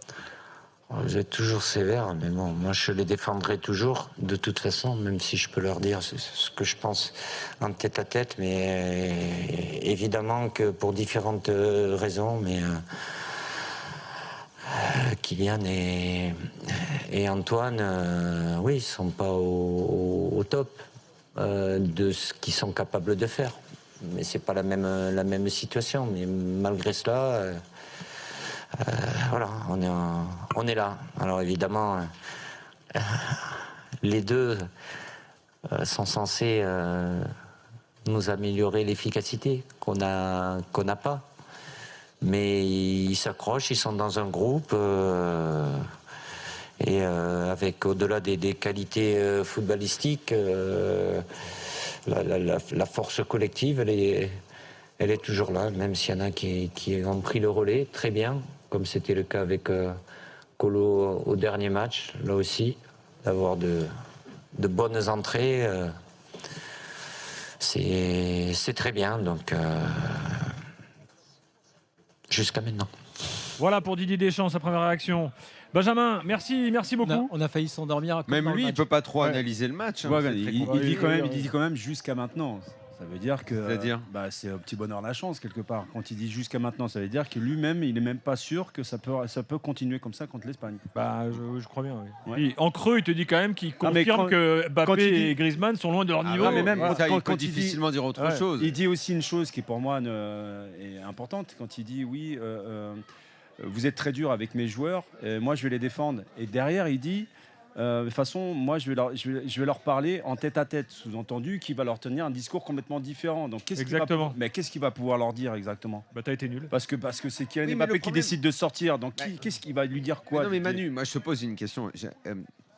Vous êtes toujours sévère, mais bon, moi je les défendrai toujours, de toute façon, même si je peux leur dire ce que je pense en tête à tête, mais évidemment que pour différentes raisons, mais Kylian et Antoine, oui, ils ne sont pas au top de ce qu'ils sont capables de faire. Mais ce n'est pas la même situation, mais malgré cela... voilà, on est là. Alors évidemment, les deux sont censés nous améliorer l'efficacité qu'on n'a pas. Mais ils s'accrochent, ils sont dans un groupe et avec au-delà des qualités footballistiques, la force collective, elle est toujours là, même s'il y en a qui ont pris le relais très bien, comme c'était le cas avec Colo au dernier match, là aussi, d'avoir de bonnes entrées, c'est très bien, donc jusqu'à maintenant. Voilà pour Didier Deschamps, sa première réaction. Benjamin, merci beaucoup. On a failli s'endormir. Même lui, il ne peut pas trop analyser le match. Hein, il dit quand même jusqu'à maintenant. Ça veut dire que c'est un petit bonheur la chance quelque part. Quand il dit jusqu'à maintenant, ça veut dire que lui-même, il n'est même pas sûr que ça peut continuer comme ça contre l'Espagne. Je crois bien. Oui. Ouais. Et en creux, il te dit quand même qu'il confirme que Mbappé et Griezmann sont loin de leur niveau. Mais même il peut difficilement dire autre chose. Il dit aussi une chose qui pour moi est importante quand il dit oui, vous êtes très dur avec mes joueurs, moi je vais les défendre. Et derrière, il dit. De toute façon, moi, je vais leur parler en tête-à-tête, sous-entendu, qui va leur tenir un discours complètement différent. Donc, qu'est-ce qu'il va pouvoir leur dire exactement ? T'as été nul. Parce que c'est Kylian Mbappé qui décide de sortir. Donc, qu'est-ce qu'il va lui dire quoi ? Non, mais Manu, moi, je te pose une question.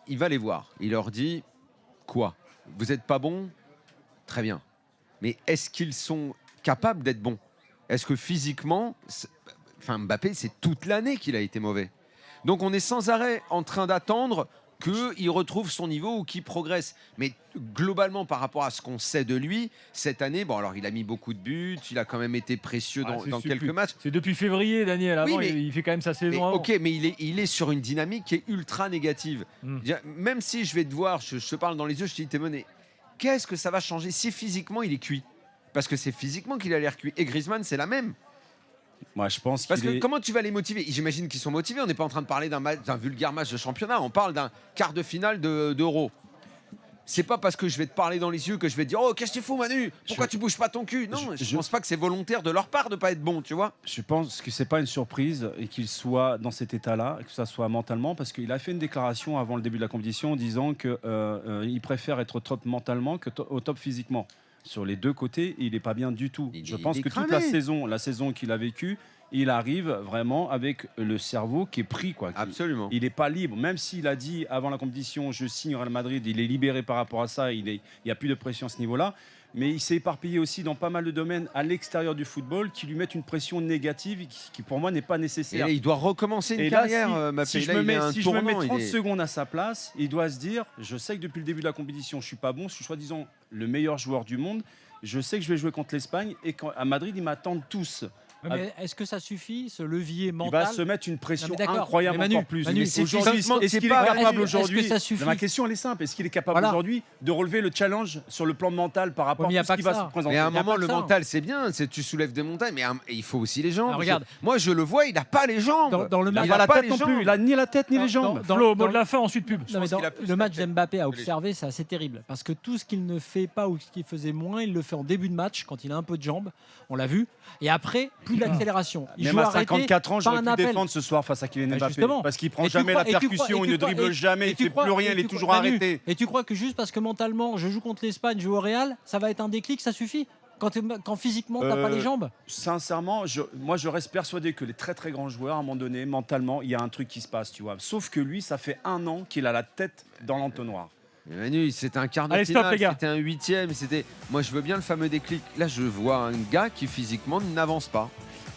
Il va les voir. Il leur dit quoi ? Vous n'êtes pas bons ? Très bien. Mais est-ce qu'ils sont capables d'être bons ? Est-ce que physiquement, Mbappé, c'est toute l'année qu'il a été mauvais. Donc, on est sans arrêt en train d'attendre qu'il retrouve son niveau ou qu'il progresse. Mais globalement, par rapport à ce qu'on sait de lui, cette année, il a mis beaucoup de buts, il a quand même été précieux dans quelques matchs. C'est depuis février, Daniel. Avant, il fait quand même sa saison. Mais il est sur une dynamique qui est ultra négative. Même si je vais te voir, je te parle dans les yeux, je te dis, Témoné, qu'est-ce que ça va changer si physiquement il est cuit ? Parce que c'est physiquement qu'il a l'air cuit. Et Griezmann, c'est la même. Moi, je pense comment tu vas les motiver ? J'imagine qu'ils sont motivés. On n'est pas en train de parler d'un vulgaire match de championnat. On parle d'un quart de finale d'Euro. C'est pas parce que je vais te parler dans les yeux que je vais te dire « Oh, qu'est-ce que tu fous, Manu ? Pourquoi tu bouges pas ton cul ?» Non, je pense pas que c'est volontaire de leur part de pas être bon, tu vois. Je pense que c'est pas une surprise et qu'il soit dans cet état-là, que ça soit mentalement, parce qu'il a fait une déclaration avant le début de la compétition disant qu'il préfère être au top mentalement qu'au top physiquement. Sur les deux côtés, il n'est pas bien du tout. Je pense que toute la saison qu'il a vécue, il arrive vraiment avec le cerveau qui est pris. Absolument. Il n'est pas libre. Même s'il a dit avant la compétition, je signe au Real Madrid, il est libéré par rapport à ça, il n'y a plus de pression à ce niveau-là. Mais il s'est éparpillé aussi dans pas mal de domaines à l'extérieur du football qui lui mettent une pression négative qui pour moi n'est pas nécessaire. Et là, il doit recommencer une carrière. Si je me mets 30 secondes à sa place, il doit se dire, je sais que depuis le début de la compétition, je ne suis pas bon, je suis soi-disant le meilleur joueur du monde, je sais que je vais jouer contre l'Espagne et à Madrid, ils m'attendent tous. Mais est-ce que ça suffit, ce levier mental? Il va se mettre une pression incroyable encore plus. Manu, est-ce qu'il est capable aujourd'hui? Est-ce que ça suffit? Ma question elle est simple. Est-ce qu'il est capable aujourd'hui de relever le challenge sur le plan mental par rapport à ce qui va se présenter? Mais à un moment, le mental, c'est bien. Tu soulèves des montagnes, mais il faut aussi les jambes. Regarde. Moi, je le vois, il n'a pas les jambes. Il n'a pas la tête non plus. Il n'a ni la tête ni les jambes. Flo, au mot de la fin, ensuite pub. Le match d'Mbappé à observer, c'est assez terrible. Parce que tout ce qu'il ne fait pas ou ce qu'il faisait moins, il le fait en début de match, quand il a un peu de jambes. On l'a vu. Et après, plus d'accélération. Même à 54 ans, j'aurais pu défendre ce soir face à Kylian Mbappé. Parce qu'il prend jamais la percussion, il ne dribble jamais, il ne fait plus rien, il est toujours arrêté. Et tu crois que juste parce que mentalement, je joue contre l'Espagne, je joue au Real, ça va être un déclic, ça suffit? Quand physiquement, tu n'as pas les jambes? Sincèrement, moi je reste persuadé que les très très grands joueurs, à un moment donné, mentalement, il y a un truc qui se passe, tu vois. Sauf que lui, ça fait 1 an qu'il a la tête dans l'entonnoir. Manu, c'était un quart de finale, c'était un 8e, moi je veux bien le fameux déclic. Là, je vois un gars qui physiquement n'avance pas.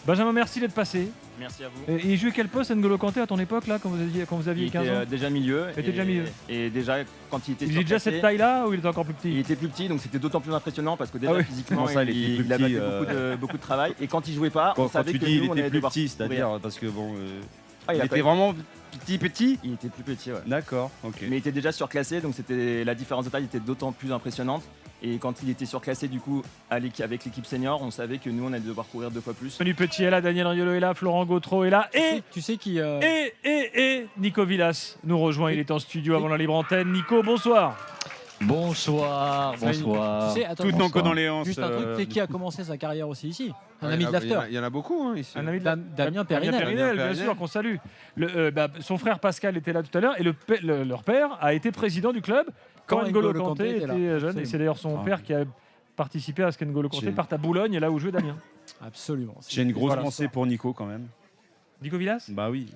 Benjamin, merci d'être passé. Merci à vous. Et il jouait quel poste, N'Golo Kanté, à ton époque, là, quand vous aviez 15 ans? Il était déjà milieu. Il était déjà milieu. Et déjà, quand il était Il faisait déjà cette taille-là ou il était encore plus petit? Il était plus petit, donc c'était d'autant plus impressionnant parce que déjà physiquement, il avait beaucoup de travail. Et quand il jouait pas, on savait que il était plus petit, c'est-à-dire parce que bon, il était vraiment petit. Il était plus petit, ouais. D'accord, ok. Mais il était déjà surclassé, donc la différence de taille était d'autant plus impressionnante. Et quand il était surclassé du coup avec l'équipe senior, on savait que nous on allait devoir courir 2 fois plus. Manu Petit est là, Daniel Riolo est là, Florent Gautreau est là et tu sais qui et Nico Villas nous rejoint. Il est en studio avant la libre antenne. Nico, bonsoir. Bonsoir. Tu sais, attends, Tout en condoléances. Juste un truc, tu sais qui a commencé sa carrière aussi ici? Un ami de l'after. Il y en a beaucoup ici. Un ami de Damien Périnel, bien sûr, qu'on salue. Son frère Pascal était là tout à l'heure et leur père a été président du club quand N'Golo Kanté était jeune. Et c'est d'ailleurs son père qui a participé à ce qu'N'Golo Kanté parte à Boulogne, là où jouait Damien. Absolument. J'ai une grosse pensée pour Nico quand même. Nico Villas? Bah oui.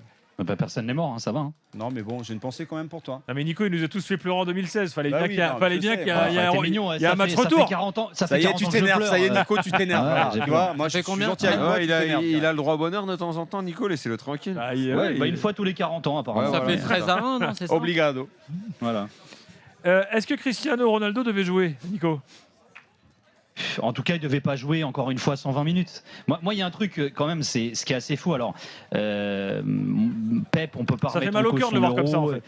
Personne n'est mort, hein, ça va. Hein. Non, mais bon, j'ai une pensée quand même pour toi. Non, mais Nico, il nous a tous fait pleurer en 2016. Fallait bien qu'il y ait un match retour. Ça fait 40 ans. Ça y est, tu t'énerves. Ça y est, Nico, tu t'énerves. Tu vois, moi, je suis gentil avec toi. Il a le droit au bonheur de temps en temps, Nico, laissez-le tranquille. Une fois tous les 40 ans, apparemment. Ça fait 13-1, non? C'est ça? Obligado. Voilà. Est-ce que Cristiano Ronaldo devait jouer, Nico? En tout cas, il ne devait pas jouer encore une fois 120 minutes. Moi, il y a un truc quand même, c'est ce qui est assez fou. Alors, Pep, on peut pas. Ça fait mal au cœur de le voir comme ça, en fait.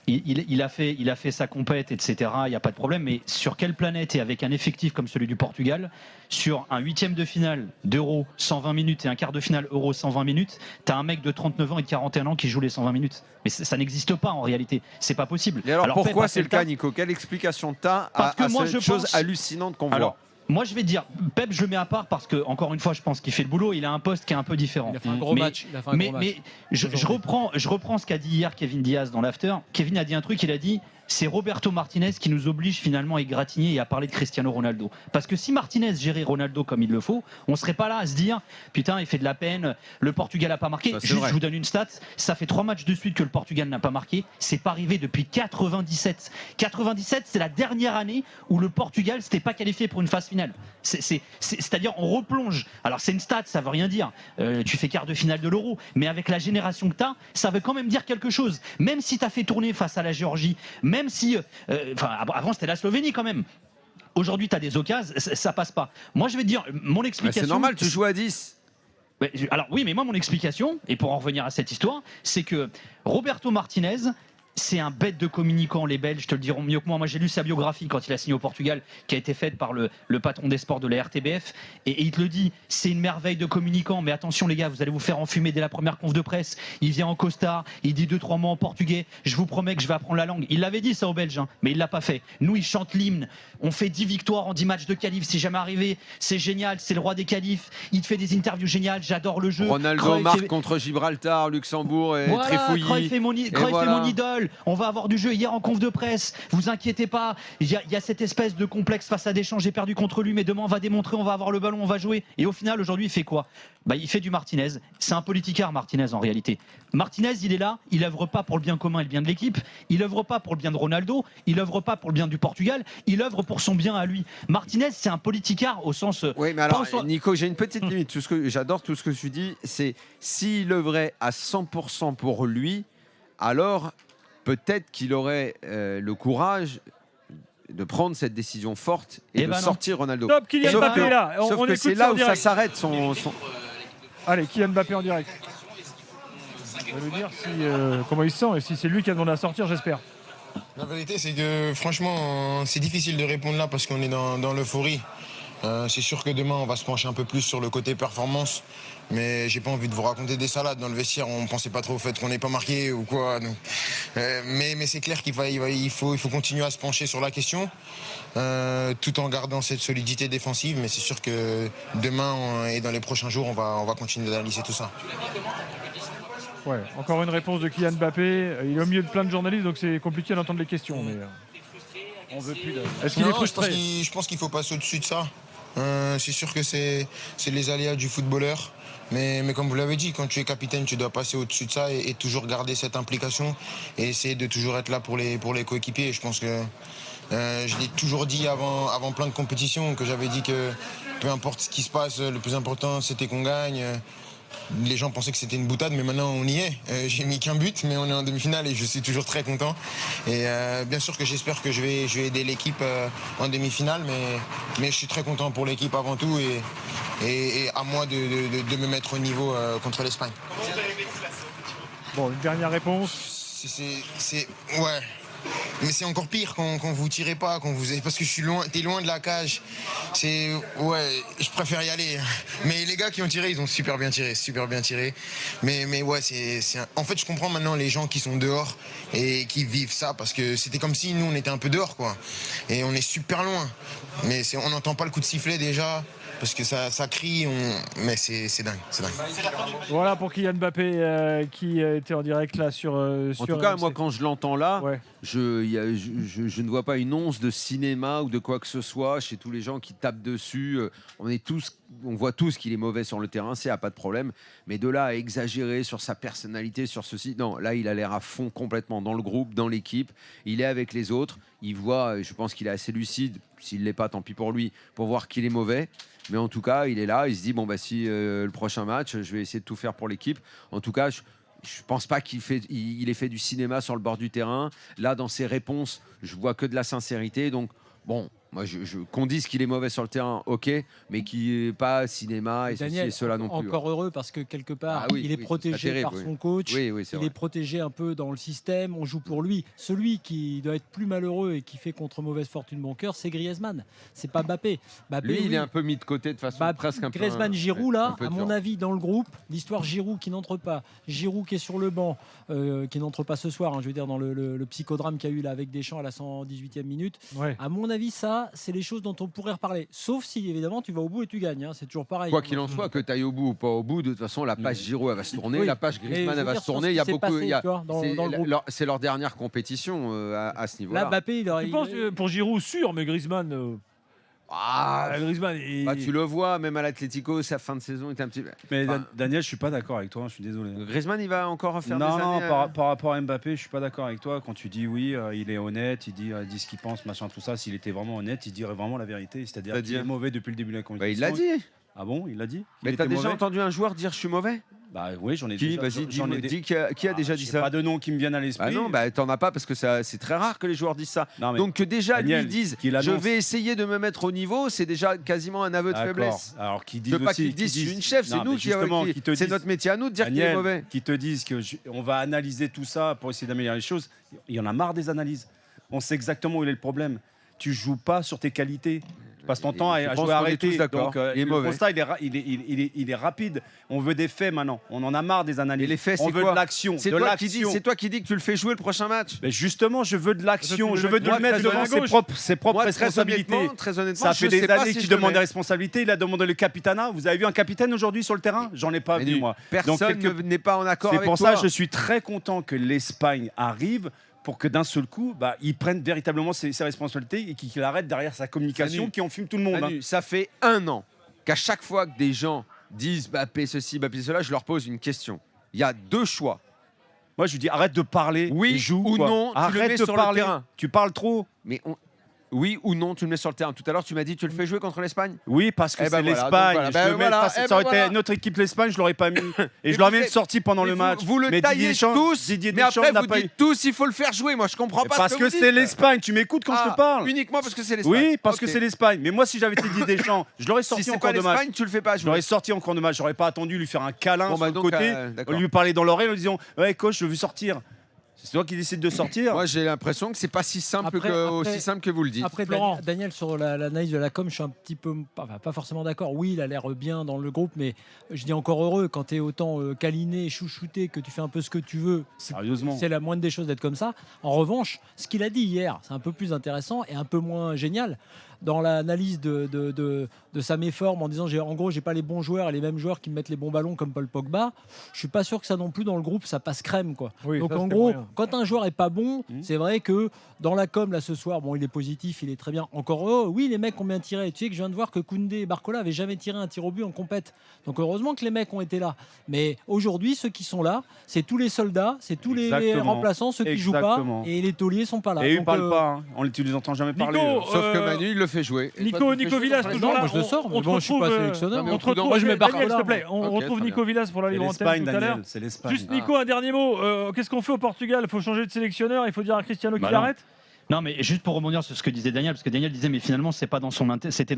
Il a fait sa compète, etc. Il n'y a pas de problème. Mais sur quelle planète et avec un effectif comme celui du Portugal, sur un 8e de finale d'Euro 120 minutes et un quart de finale Euro 120 minutes, tu as un mec de 39 ans et de 41 ans qui joue les 120 minutes. Mais ça n'existe pas en réalité. C'est pas possible. Et alors pourquoi c'est le cas, Nico? Quelle explication tu as à cette chose hallucinante qu'on voit? Moi, je vais te dire, Pep, je le mets à part parce que, encore une fois, je pense qu'il fait le boulot. Il a un poste qui est un peu différent. Il a fait un gros match. Mais je reprends ce qu'a dit hier Kevin Diaz dans l'after. Kevin a dit un truc, il a dit c'est Roberto Martinez qui nous oblige finalement à égratigner et à parler de Cristiano Ronaldo. Parce que si Martinez gérait Ronaldo comme il le faut, on ne serait pas là à se dire putain, il fait de la peine, le Portugal n'a pas marqué. Je vous donne une stat, ça fait 3 matchs de suite que le Portugal n'a pas marqué. C'est pas arrivé depuis 97. 97, c'est la dernière année où le Portugal s'était pas qualifié pour une phase finale. C'est-à-dire on replonge. Alors c'est une stat, ça veut rien dire. Tu fais quart de finale de l'Euro, mais avec la génération que tu as, ça veut quand même dire quelque chose. Même si tu as fait tourner face à la Géorgie, même si avant c'était la Slovénie quand même. Aujourd'hui tu as des occasions, ça passe pas. Moi je vais te dire mon explication. C'est normal, tu joues à 10. Alors oui, mais moi mon explication, et pour en revenir à cette histoire, c'est que Roberto Martinez, c'est un bête de communicant, les Belges te le diront mieux que moi. Moi, j'ai lu sa biographie quand il a signé au Portugal, qui a été faite par le patron des sports de la RTBF. Et il te le dit, c'est une merveille de communicant. Mais attention, les gars, vous allez vous faire enfumer dès la première conf de presse. Il vient en costard, il dit 2-3 mots en portugais. Je vous promets que je vais apprendre la langue. Il l'avait dit, ça, aux Belges, hein, mais il l'a pas fait. Nous, il chante l'hymne. On fait 10 victoires en 10 matchs de qualif. C'est jamais arrivé. C'est génial. C'est le roi des qualifs. Il te fait des interviews géniales. J'adore le jeu. Ronaldo marque contre Gibraltar, Luxembourg et Trifouilly. Cruyff est mon idole. On va avoir du jeu hier en conf de presse. Vous inquiétez pas. Il y a cette espèce de complexe face à Deschamps. J'ai perdu contre lui, mais demain on va démontrer, on va avoir le ballon, on va jouer. Et au final, aujourd'hui, il fait quoi? Il fait du Martinez. C'est un politicard, Martinez, en réalité. Martinez, il est là. Il œuvre pas pour le bien commun et le bien de l'équipe. Il œuvre pas pour le bien de Ronaldo. Il œuvre pas pour le bien du Portugal. Il œuvre pour son bien à lui. Martinez, c'est un politicard au sens. Oui, mais alors, Nico, j'ai une petite limite. J'adore tout ce que tu dis. C'est s'il œuvrait à 100% pour lui, alors peut-être qu'il aurait le courage de prendre cette décision forte et de sortir Ronaldo. Top, Kylian Mbappé là. Sauf que c'est là où ça s'arrête son... Allez, Kylian Mbappé en direct. On va lui dire comment il se sent et si c'est lui qui a demandé à sortir, j'espère. La vérité, c'est que franchement, c'est difficile de répondre là parce qu'on est dans l'euphorie. C'est sûr que demain, on va se pencher un peu plus sur le côté performance. Mais j'ai pas envie de vous raconter des salades. Dans le vestiaire, on pensait pas trop au fait qu'on n'ait pas marqué ou quoi. Donc, mais c'est clair il faut continuer à se pencher sur la question, tout en gardant cette solidité défensive. Mais c'est sûr que demain et dans les prochains jours, on va continuer d'analyser tout ça. Ouais, encore une réponse de Kylian Mbappé. Il est au milieu de plein de journalistes, donc c'est compliqué d'entendre les questions. Mais on veut plus. Est-ce qu'il est frustré ? Je pense qu'il faut passer au-dessus de ça. C'est sûr que c'est les aléas du footballeur. Mais comme vous l'avez dit, quand tu es capitaine, tu dois passer au-dessus de ça et toujours garder cette implication et essayer de toujours être là pour les coéquipiers. Et je pense que je l'ai toujours dit avant plein de compétitions, que j'avais dit que peu importe ce qui se passe, le plus important c'était qu'on gagne. Les gens pensaient que c'était une boutade, mais maintenant on y est. J'ai mis qu'un but, mais on est en demi-finale et je suis toujours très content. Et bien sûr que j'espère que je vais aider l'équipe en demi-finale, mais je suis très content pour l'équipe avant tout et à moi de me mettre au niveau contre l'Espagne. Bon, une dernière réponse. Ouais. Mais c'est encore pire quand vous tirez pas, parce que t'es loin de la cage. Je préfère y aller. Mais les gars qui ont tiré, ils ont super bien tiré. Mais ouais, en fait, je comprends maintenant les gens qui sont dehors et qui vivent ça, parce que c'était comme si nous on était un peu dehors, quoi. Et on est super loin. Mais on n'entend pas le coup de sifflet déjà. Parce que ça crie, mais c'est dingue, Voilà pour Kylian Mbappé qui était en direct là sur. En tout cas, moi quand je l'entends là, je ne vois pas une once de cinéma ou de quoi que ce soit chez tous les gens qui tapent dessus. On voit tous qu'il est mauvais sur le terrain, c'est pas de problème. Mais de là à exagérer sur sa personnalité, sur ceci, non, là il a l'air à fond complètement dans le groupe, dans l'équipe. Il est avec les autres. Il voit, je pense qu'il est assez lucide. S'il ne l'est pas, tant pis pour lui, pour voir qu'il est mauvais. Mais en tout cas, il est là. Il se dit si le prochain match, je vais essayer de tout faire pour l'équipe. En tout cas, je ne pense pas qu'il ait fait du cinéma sur le bord du terrain. Là, dans ses réponses, je vois que de la sincérité. Donc, bon, moi, qu'on dise qu'il est mauvais sur le terrain, ok, mais qu'il n'est pas cinéma et Daniel, ceci et cela non plus. Encore heureux parce que quelque part, il est protégé par son coach. Il est protégé un peu dans le système. On joue pour lui. Celui qui doit être plus malheureux et qui fait contre mauvaise fortune bon cœur, c'est Griezmann. C'est pas Mbappé. Lui, il est un peu mis de côté de façon presque un peu. Griezmann, Giroud, là, à mon avis, dans le groupe, l'histoire Giroud qui n'entre pas, Giroud qui est sur le banc, qui n'entre pas ce soir, je veux dire, dans le psychodrame qu'il y a eu là avec Deschamps à la 118e minute. Ouais. À mon avis, ça, c'est les choses dont on pourrait reparler. Sauf si, évidemment, tu vas au bout et tu gagnes. C'est toujours pareil. Quoi qu'il en soit, que tu ailles au bout ou pas au bout, de toute façon, la page Giroud, elle va se tourner. La page Griezmann, elle va se tourner. Il y a beaucoup. C'est leur dernière compétition à ce niveau-là. Là, Mbappé, tu penses pour Giroud, sûr, mais Griezmann. Griezmann, tu le vois, même à l'Atlético, sa fin de saison est un petit peu. Mais Daniel, je suis pas d'accord avec toi, je suis désolé. Griezmann, il va encore faire des années. Non, par rapport à Mbappé, je suis pas d'accord avec toi. Quand tu dis oui, il est honnête, il dit ce qu'il pense, machin, tout ça. S'il était vraiment honnête, il dirait vraiment la vérité. C'est-à-dire qu'il est mauvais depuis le début de la compétition. Il l'a dit. Ah bon, il l'a dit. Mais t'as déjà entendu un joueur dire je suis mauvais? Bah oui, j'en ai déjà. Vas-y, dis qui a déjà dit ça? Pas de nom qui me viennent à l'esprit. Non, t'en as pas parce que c'est très rare que les joueurs disent ça. Non, donc que déjà lui disent je vais essayer de me mettre au niveau, c'est déjà quasiment un aveu de faiblesse. Alors qui disent pas qu'ils disent je suis une chef, c'est nous c'est notre métier à nous de dire qu'il est mauvais. Qui te disent que on va analyser tout ça pour essayer d'améliorer les choses. Il y en a marre des analyses. On sait exactement où est le problème. Tu joues pas sur tes qualités. Tu passes ton temps à jouer arrêté. Donc, le constat, il est rapide. On veut des faits maintenant. On en a marre des analyses. Et les faits, on veut de l'action. C'est toi qui dis que tu le fais jouer le prochain match. Mais justement, je veux de l'action. Je veux de le mettre devant ses propres responsabilités. Très honnêtement, ça fait des années qu'il demande des responsabilités. Il a demandé le capitanat. Vous avez vu un capitaine aujourd'hui sur le terrain? J'en ai pas vu, moi. Personne n'est pas en accord avec toi. C'est pour ça que je suis très content que l'Espagne arrive, pour que d'un seul coup, il prenne véritablement ses responsabilités et qu'il arrête derrière sa communication qui enfume tout le monde. Ça fait 1 an qu'à chaque fois que des gens disent Mbappé ceci, Mbappé cela, je leur pose une question. Il y a 2 choix. Moi, je dis arrête de parler. Oui, joue ou non, arrête tu le mets de sur parler. Le terrain. Tu parles trop. Mais Oui ou non, tu le mets sur le terrain. Tout à l'heure, tu m'as dit tu le fais jouer contre l'Espagne. Oui, parce que c'est voilà, l'Espagne. donc voilà. Ça aurait été notre équipe l'Espagne, je l'aurais pas mis. Et je l'aurais même sorti pendant le match. Vous le taillez tous, mais après vous dites tous il faut le faire jouer. Moi je comprends pas. Parce que c'est l'Espagne. Tu m'écoutes quand je te parle. Uniquement parce que c'est l'Espagne. Oui, parce que c'est l'Espagne. Mais moi, si j'avais été Didier Deschamps, je l'aurais sorti en cours de match. Tu le fais pas jouer. Je l'aurais sorti en cours de match. J'aurais pas attendu lui faire un câlin sur le côté, lui parler dans l'oreille en lui disant ouais coach, je veux sortir. C'est toi qui décide de sortir. Moi, j'ai l'impression que c'est pas si simple aussi simple que vous le dites. Après, Daniel, sur l'analyse de la com, je suis un petit peu, pas forcément d'accord. Oui, il a l'air bien dans le groupe, mais je dis encore heureux quand tu es autant câliné, chouchouté, que tu fais un peu ce que tu veux. Sérieusement. C'est la moindre des choses d'être comme ça. En revanche, ce qu'il a dit hier, c'est un peu plus intéressant et un peu moins génial. Dans l'analyse de sa méforme, en disant en gros j'ai pas les bons joueurs et les mêmes joueurs qui me mettent les bons ballons comme Paul Pogba, je suis pas sûr que ça non plus dans le groupe ça passe crème quoi. Oui, donc ça, en gros moyen. quand un joueur est pas bon, c'est vrai que dans la com là ce soir, bon il est positif, il est très bien. Encore oui les mecs ont bien tiré. Tu sais que je viens de voir que Koundé et Barcola avaient jamais tiré un tir au but en compète. Donc heureusement que les mecs ont été là. Mais aujourd'hui ceux qui sont là, c'est tous les soldats, c'est tous les remplaçants, ceux qui jouent pas et les tauliers sont pas là. Et ils parlent pas. Tu les entends jamais parler. Sauf que Manu il le fait jouer. Nico Villas, toujours là. Moi je le sors, mais bon, je suis pas sélectionneur. Moi je mets Daniel, s'il te plaît. On retrouve Nico Villas pour la libre antenne tout à l'heure. C'est l'Espagne. Juste Nico, un dernier mot. Qu'est-ce qu'on fait au Portugal? Il faut changer de sélectionneur. Il faut dire à Cristiano qu'il arrête. Non, mais juste pour rebondir sur ce que disait Daniel, parce que Daniel disait, mais finalement, c'était dans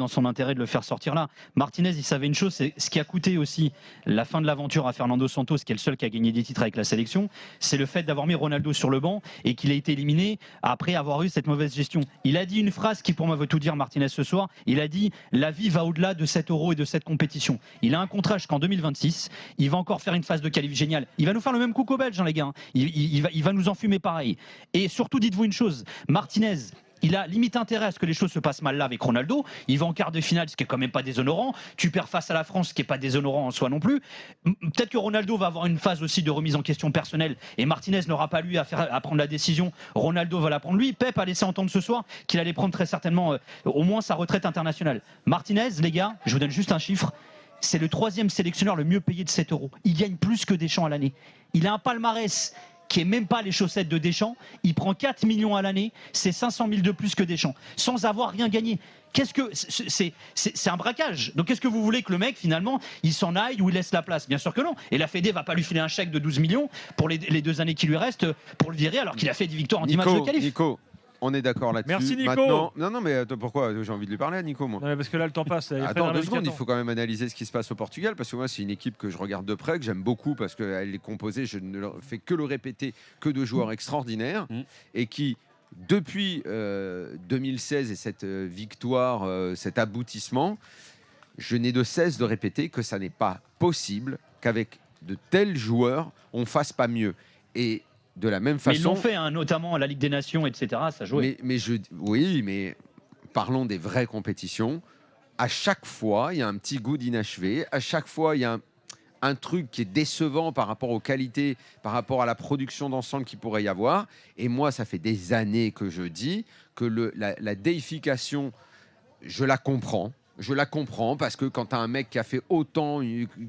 son intérêt de le faire sortir là. Martinez, il savait une chose, c'est ce qui a coûté aussi la fin de l'aventure à Fernando Santos, qui est le seul qui a gagné des titres avec la sélection, c'est le fait d'avoir mis Ronaldo sur le banc et qu'il a été éliminé après avoir eu cette mauvaise gestion. Il a dit une phrase qui, pour moi, veut tout dire, Martinez, ce soir. Il a dit, la vie va au-delà de cet Euro et de cette compétition. Il a un contrat jusqu'en 2026. Il va encore faire une phase de qualif géniale. Il va nous faire le même coup qu'aux Belges, hein, les gars. Il va nous enfumer pareil. Et surtout, dites-vous une chose, Martinez, il a limite intérêt à ce que les choses se passent mal là avec Ronaldo. Il va en quart de finale, ce qui est quand même pas déshonorant. Tu perds face à la France, ce qui est pas déshonorant en soi non plus. Peut-être que Ronaldo va avoir une phase aussi de remise en question personnelle et Martinez n'aura pas lui à prendre la décision. Ronaldo va la prendre lui. Pep a laissé entendre ce soir qu'il allait prendre très certainement au moins sa retraite internationale. Martinez, les gars, je vous donne juste un chiffre. C'est le 3e sélectionneur le mieux payé de 7 euros. Il gagne plus que Deschamps à l'année. Il a un palmarès qui est même pas les chaussettes de Deschamps. Il prend 4 millions à l'année, c'est 500 000 de plus que Deschamps, sans avoir rien gagné. Qu'est-ce que c'est un braquage. Donc qu'est-ce que vous voulez que le mec finalement il s'en aille ou il laisse la place? Bien sûr que non. Et la Fédé va pas lui filer un chèque de 12 millions pour les 2 années qui lui restent pour le virer alors qu'il a fait 10 victoires en 10 matchs de qualif. Nico. On est d'accord là-dessus. Merci Nico. Maintenant, non, mais pourquoi j'ai envie de lui parler à Nico, moi. Non, parce que là, le temps passe. Attends 2 secondes, il faut quand même analyser ce qui se passe au Portugal, parce que moi, c'est une équipe que je regarde de près, que j'aime beaucoup, parce qu'elle est composée, je ne fais que le répéter, que de joueurs extraordinaires, et qui, depuis 2016 et cette victoire, cet aboutissement, je n'ai de cesse de répéter que ça n'est pas possible qu'avec de tels joueurs, on ne fasse pas mieux. Et de la même façon. Mais ils l'ont fait, hein, notamment à la Ligue des Nations, etc. Ça jouait. Oui, mais parlons des vraies compétitions. À chaque fois, il y a un petit goût d'inachevé. À chaque fois, il y a un truc qui est décevant par rapport aux qualités, par rapport à la production d'ensemble qu'il pourrait y avoir. Et moi, ça fait des années que je dis que la déification, je la comprends. Je la comprends parce que quand tu as un mec qui a fait autant,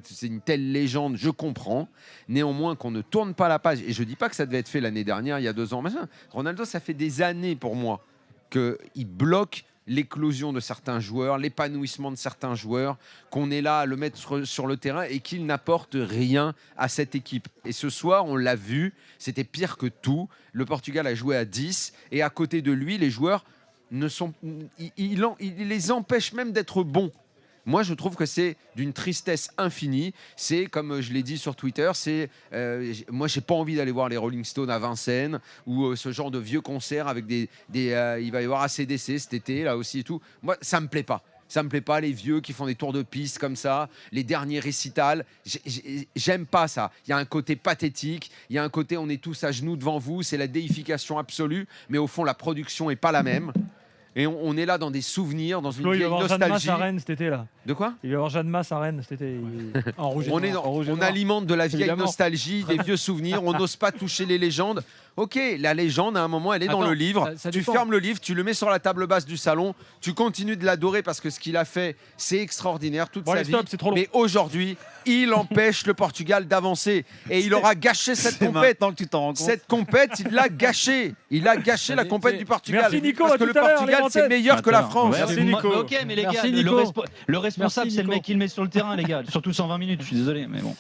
c'est une telle légende, je comprends. Néanmoins, qu'on ne tourne pas la page. Et je ne dis pas que ça devait être fait l'année dernière, il y a 2 ans. Machin. Ronaldo, ça fait des années pour moi qu'il bloque l'éclosion de certains joueurs, l'épanouissement de certains joueurs, qu'on est là à le mettre sur le terrain et qu'il n'apporte rien à cette équipe. Et ce soir, on l'a vu, c'était pire que tout. Le Portugal a joué à 10 et à côté de lui, les joueurs... il les empêche même d'être bons. Moi, je trouve que c'est d'une tristesse infinie. C'est, comme je l'ai dit sur Twitter, moi, j'ai pas envie d'aller voir les Rolling Stones à Vincennes ou ce genre de vieux concerts avec il va y avoir ACDC cet été, là aussi et tout. Moi, ça me plaît pas. Ça me plaît pas, les vieux qui font des tours de piste comme ça, les derniers récitals. J'aime pas ça. Il y a un côté pathétique, il y a un côté on est tous à genoux devant vous, c'est la déification absolue, mais au fond, la production est pas la même. Et on est là dans des souvenirs, dans une vieille nostalgie. Il va y avoir Jeanne Masse à Rennes cet été, là. De quoi? Il va y avoir Jeanne Masse à Rennes cet été. On alimente de la vieille nostalgie, des vieux souvenirs. On n'ose pas toucher les légendes. Ok, la légende, à un moment, elle est dans le livre. Tu fermes le livre, tu le mets sur la table basse du salon. Tu continues de l'adorer parce que ce qu'il a fait, c'est extraordinaire toute sa vie. Trop long. Mais aujourd'hui, il empêche le Portugal d'avancer. Et il aura gâché cette compète. Que tu t'en rends compte. Cette compète, il l'a gâché. Il a gâché la compète du Portugal. Merci Nico, parce que le Portugal, en c'est tête. meilleur que la France. Merci Nico. Ok, mais les Merci, gars, Nico. le responsable, Merci, c'est le Nico. mec qui le met sur le terrain, les gars. Surtout 120 minutes, je suis désolé, mais bon.